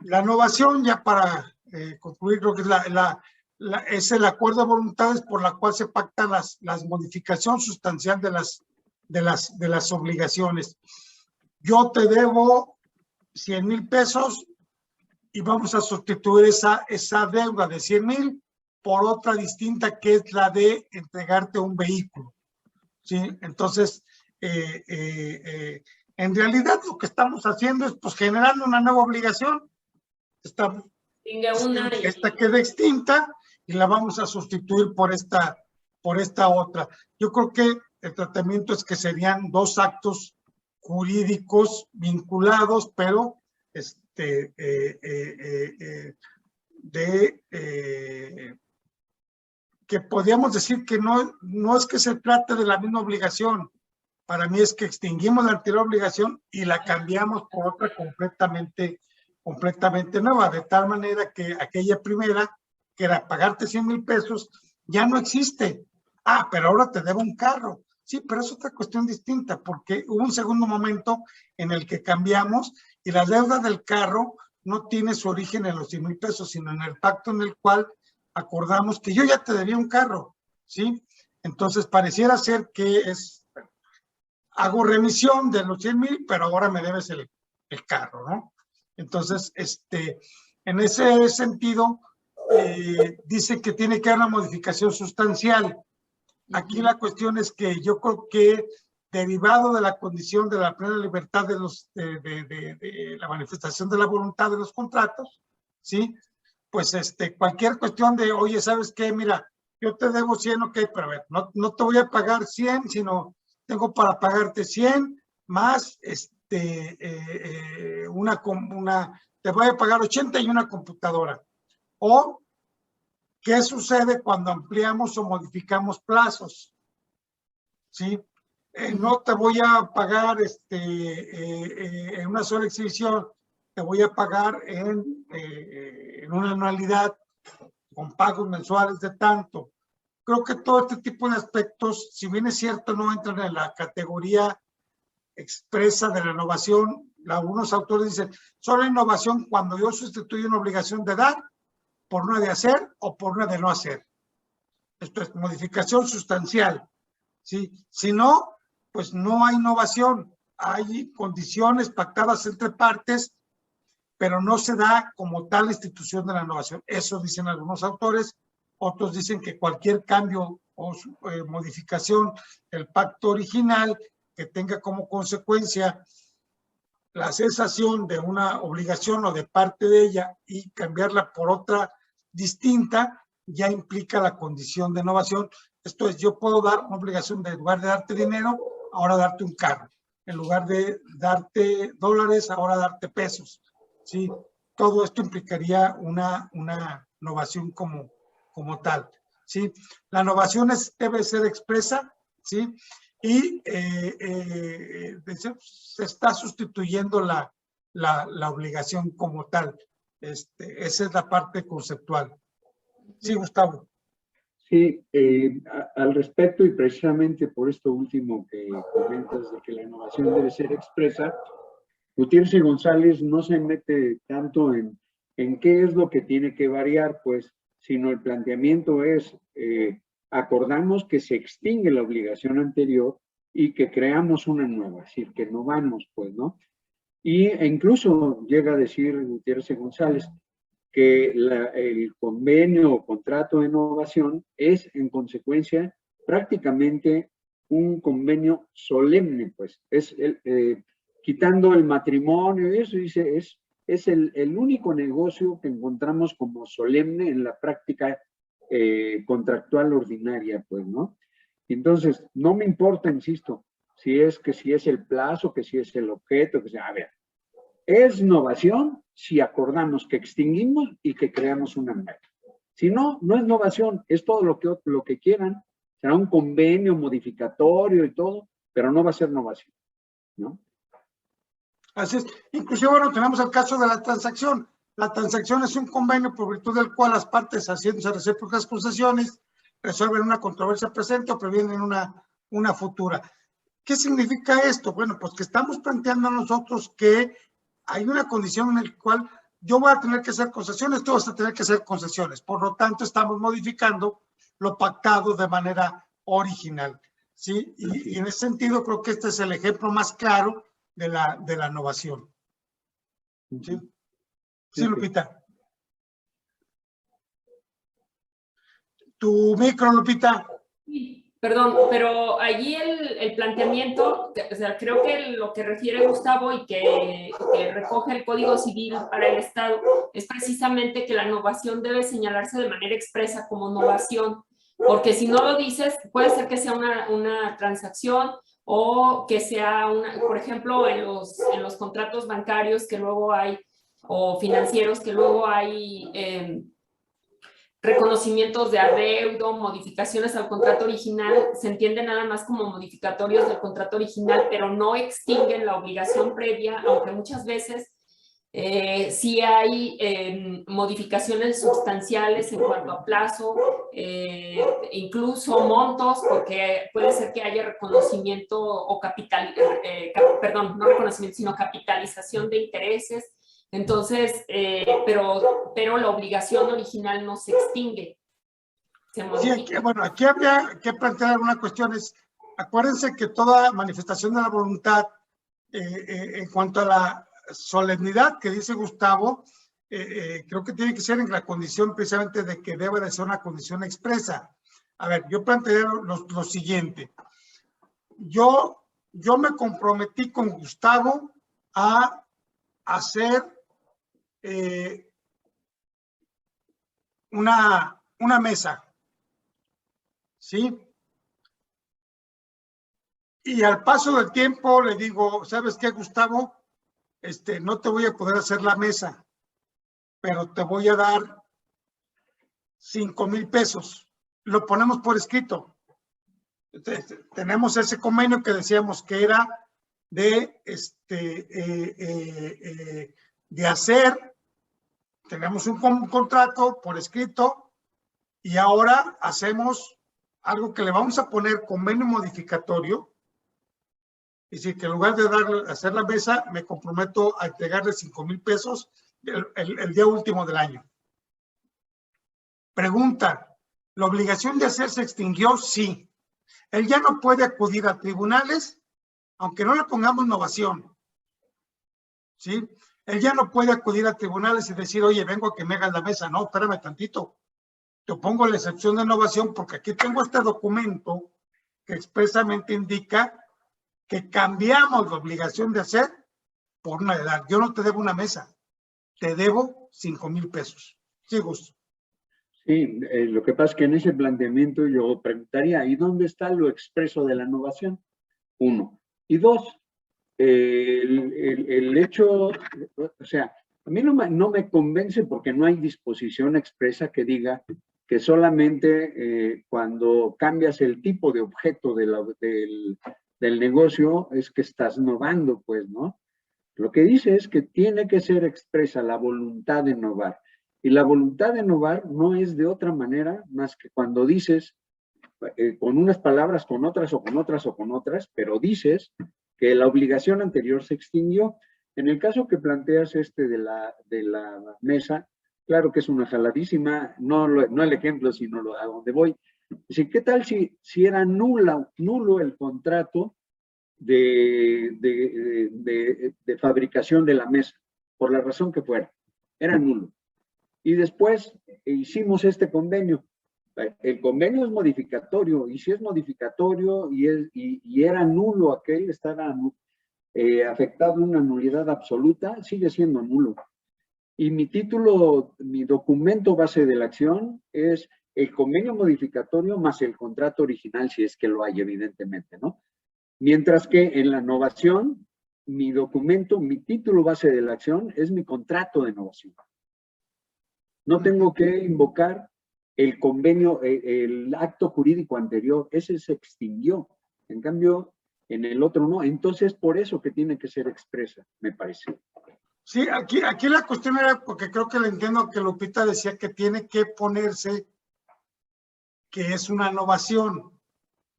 La innovación, ya para concluir, creo que es el acuerdo de voluntades por la cual se pactan las modificación sustancial de las obligaciones. Yo te debo 100,000 pesos y vamos a sustituir esa deuda de 100,000 por otra distinta que es la de entregarte un vehículo, ¿sí? Entonces, en realidad lo que estamos haciendo es pues generando una nueva obligación. Esta queda extinta y la vamos a sustituir por esta otra. Yo creo que el tratamiento es que serían dos actos jurídicos vinculados, pero que podríamos decir que no es que se trate de la misma obligación. Para mí es que extinguimos la anterior obligación y la cambiamos por otra completamente nueva, de tal manera que aquella primera, que era pagarte 100,000 pesos, ya no existe. Pero ahora te debo un carro. Sí, pero es otra cuestión distinta, porque hubo un segundo momento en el que cambiamos y la deuda del carro no tiene su origen en los 100,000 pesos, sino en el pacto en el cual acordamos que yo ya te debía un carro, ¿sí? Entonces, pareciera ser que hago remisión de los 100,000, pero ahora me debes el carro, ¿no? Entonces, en ese sentido, dice que tiene que haber una modificación sustancial. Aquí la cuestión es que yo creo que derivado de la condición de la plena libertad de la manifestación de la voluntad de los contratos, ¿sí? Pues cualquier cuestión de, oye, ¿sabes qué? Mira, yo te debo 100, ok, pero a ver, no te voy a pagar 100, sino tengo para pagarte 100 más te voy a pagar 80 y una computadora. O, ¿qué sucede cuando ampliamos o modificamos plazos? ¿Sí? no te voy a pagar en una sola exhibición, te voy a pagar en una anualidad con pagos mensuales de tanto. Creo que todo este tipo de aspectos, si bien es cierto, no entran en la categoría expresa de la innovación. Algunos autores dicen, solo innovación cuando yo sustituyo una obligación de dar por una de hacer o por una de no hacer. Esto es modificación sustancial, ¿sí? Si no, pues no hay innovación. Hay condiciones pactadas entre partes, pero no se da como tal la institución de la innovación. Eso dicen algunos autores. Otros dicen que cualquier cambio o modificación del pacto original que tenga como consecuencia la cesación de una obligación o de parte de ella y cambiarla por otra distinta, ya implica la condición de innovación. Esto es, yo puedo dar una obligación de, en lugar de darte dinero, ahora darte un carro. En lugar de darte dólares, ahora darte pesos. ¿Sí? Todo esto implicaría una innovación como tal. ¿Sí? La innovación debe ser expresa, ¿sí? Y se está sustituyendo la obligación como tal. Esa es la parte conceptual. Sí, Gustavo. Sí, al respecto y precisamente por esto último que comentas de que la innovación debe ser expresa, Gutiérrez y González no se mete tanto en qué es lo que tiene que variar, pues, sino el planteamiento es, acordamos que se extingue la obligación anterior y que creamos una nueva, es decir, que no vamos, pues, ¿no? E incluso llega a decir Gutiérrez y González que el convenio o contrato de innovación es, en consecuencia, prácticamente un convenio solemne, pues, es quitando el matrimonio y eso, dice, es el único negocio que encontramos como solemne en la práctica contractual ordinaria, pues, ¿no? Entonces, no me importa, insisto, si es el plazo, que si es el objeto, que sea, a ver, es innovación si acordamos que extinguimos y que creamos una nueva. Si no, no es innovación, es todo lo que quieran, será un convenio modificatorio y todo, pero no va a ser innovación, ¿no? Así es. Inclusive, bueno, tenemos el caso de la transacción. La transacción es un convenio por virtud del cual las partes, haciéndose recíprocas concesiones, resuelven una controversia presente o previenen una futura. ¿Qué significa esto? Bueno, pues que estamos planteando a nosotros que hay una condición en la cual yo voy a tener que hacer concesiones, tú vas a tener que hacer concesiones. Por lo tanto, estamos modificando lo pactado de manera original, ¿sí? Y en ese sentido, creo que este es el ejemplo más claro de la innovación. ¿Sí? Sí, Lupita. Tu micro, Lupita. Sí, perdón, pero allí el planteamiento, o sea, creo que lo que refiere Gustavo y que recoge el Código Civil para el Estado es precisamente que la innovación debe señalarse de manera expresa como innovación, porque si no lo dices, puede ser que sea una transacción o que sea por ejemplo, en los contratos bancarios que luego hay, o financieros que luego hay reconocimientos de adeudo, modificaciones al contrato original, se entiende nada más como modificatorios del contrato original, pero no extinguen la obligación previa, aunque muchas veces sí hay modificaciones sustanciales en cuanto a plazo, incluso montos, porque puede ser que haya reconocimiento o perdón, no reconocimiento, sino capitalización de intereses. Entonces, pero la obligación original no se extingue. Sí, bueno, aquí habría que plantear una cuestión. Acuérdense que toda manifestación de la voluntad en cuanto a la solemnidad que dice Gustavo, creo que tiene que ser en la condición precisamente de que debe de ser una condición expresa. A ver, yo planteé lo siguiente. Yo me comprometí con Gustavo a hacer una mesa, ¿sí? Y al paso del tiempo le digo, ¿sabes qué, Gustavo? No te voy a poder hacer la mesa, pero te voy a dar 5,000 pesos. Lo ponemos por escrito. Tenemos ese convenio que decíamos que era de, de hacer, tenemos un contrato por escrito y ahora hacemos algo que le vamos a poner convenio modificatorio. Es decir, que en lugar de hacer la mesa, me comprometo a entregarle 5,000 pesos el día último del año. Pregunta, ¿la obligación de hacer se extinguió? Sí. Él ya no puede acudir a tribunales, aunque no le pongamos novación. ¿Sí? Él ya no puede acudir a tribunales y decir, oye, vengo a que me hagas la mesa. No, espérame tantito. Te pongo la excepción de novación porque aquí tengo este documento que expresamente indica que cambiamos la obligación de hacer por una edad. Yo no te debo una mesa, te debo 5,000 pesos. Sí, Gus. Sí, lo que pasa es que en ese planteamiento yo preguntaría, ¿y dónde está lo expreso de la innovación? Uno. Y dos, el hecho, o sea, a mí no me convence porque no hay disposición expresa que diga que solamente cuando cambias el tipo de objeto del negocio es que estás innovando, pues, ¿no? Lo que dice es que tiene que ser expresa la voluntad de innovar. Y la voluntad de innovar no es de otra manera más que cuando dices, con unas palabras, con otras o con otras o con otras, pero dices que la obligación anterior se extinguió. En el caso que planteas de la mesa, claro que es una jaladísima, no el ejemplo, sino a donde voy. Es decir, ¿qué tal si era nulo el contrato de fabricación de la mesa? Por la razón que fuera, era nulo. Y después hicimos este convenio. El convenio es modificatorio, y si es modificatorio y era nulo aquel, estaba afectado en una nulidad absoluta, sigue siendo nulo. Y mi documento base de la acción es el convenio modificatorio más el contrato original, si es que lo hay, evidentemente, ¿no? Mientras que en la innovación, mi título base de la acción es mi contrato de innovación. No tengo que invocar el convenio, el acto jurídico anterior, ese se extinguió. En cambio, en el otro no. Entonces, por eso que tiene que ser expresa, me parece. Sí, aquí la cuestión era, porque creo que le entiendo que Lupita decía que tiene que ponerse que es una innovación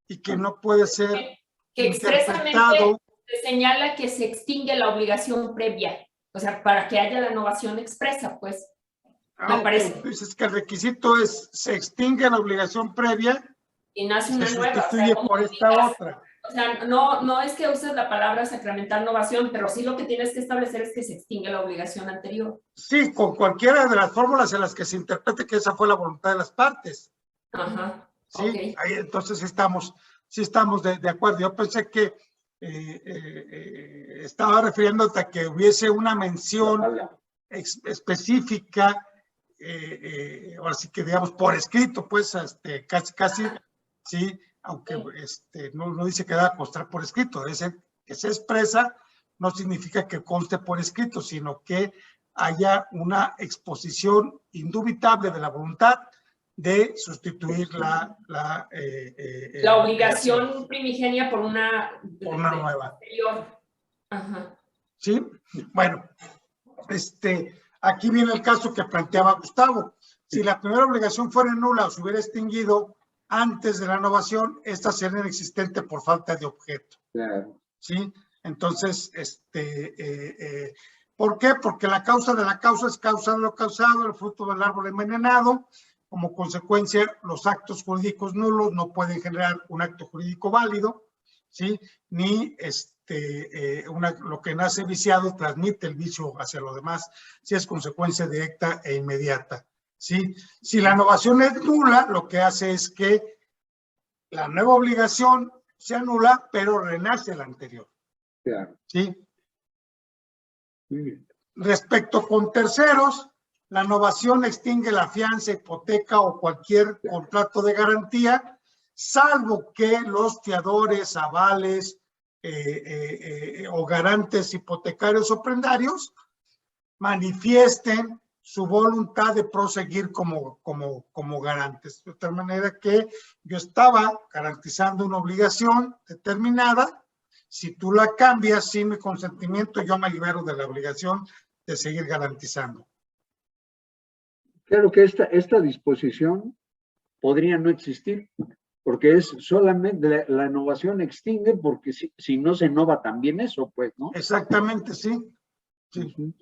y que no puede ser que expresamente se señala que se extingue la obligación previa. O sea, para que haya la innovación expresa, pues. Me parece. Entonces, que el requisito es, se extingue la obligación previa y nace una nueva. Se sustituye por esta otra. O sea, no es que uses la palabra sacramental innovación, pero sí lo que tienes que establecer es que se extingue la obligación anterior. Sí, con cualquiera de las fórmulas en las que se interprete que esa fue la voluntad de las partes. Ajá. Sí, okay. Ahí entonces sí estamos de acuerdo. Yo pensé que estaba refiriéndote a que hubiese una mención específica, ahora sí que digamos por escrito, pues casi, sí, aunque no dice que deba constar por escrito, dice que se expresa, no significa que conste por escrito, sino que haya una exposición indubitable de la voluntad de sustituir la obligación primigenia por una nueva. Anterior. Ajá. Sí, bueno, aquí viene el caso que planteaba Gustavo. Si la primera obligación fuera nula o se hubiera extinguido antes de la innovación, esta sería inexistente por falta de objeto. Claro. ¿Sí? Entonces, ¿por qué? Porque la causa de la causa es causa de lo causado, el fruto del árbol envenenado. Como consecuencia, los actos jurídicos nulos no pueden generar un acto jurídico válido, ¿sí? Ni lo que nace viciado transmite el vicio hacia lo demás, si es consecuencia directa e inmediata, ¿sí? Si la innovación es nula, lo que hace es que la nueva obligación se anula, pero renace la anterior. Claro. ¿Sí? Muy bien. Respecto con terceros, la innovación extingue la fianza, hipoteca o cualquier contrato de garantía, salvo que los fiadores, avales o garantes hipotecarios o prendarios manifiesten su voluntad de proseguir como garantes. De tal manera que yo estaba garantizando una obligación determinada. Si tú la cambias sin mi consentimiento, yo me libero de la obligación de seguir garantizando. Claro que esta disposición podría no existir, porque es solamente la innovación extingue, porque si no se innova también eso, pues, ¿no? Exactamente, sí. Sí. Ujú.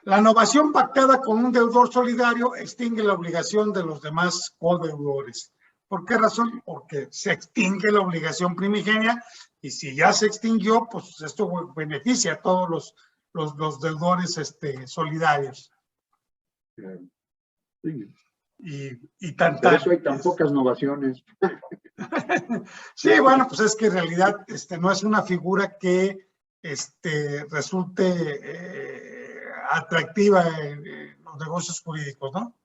La novación pactada con un deudor solidario extingue la obligación de los demás codeudores. ¿Por qué razón? Porque se extingue la obligación primigenia y si ya se extinguió, pues esto beneficia a todos los deudores solidarios. Claro. Sí. Y tan. Por eso hay tan pocas novaciones. Sí, bueno, pues es que en realidad no es una figura que resulte atractiva en los negocios jurídicos, ¿no?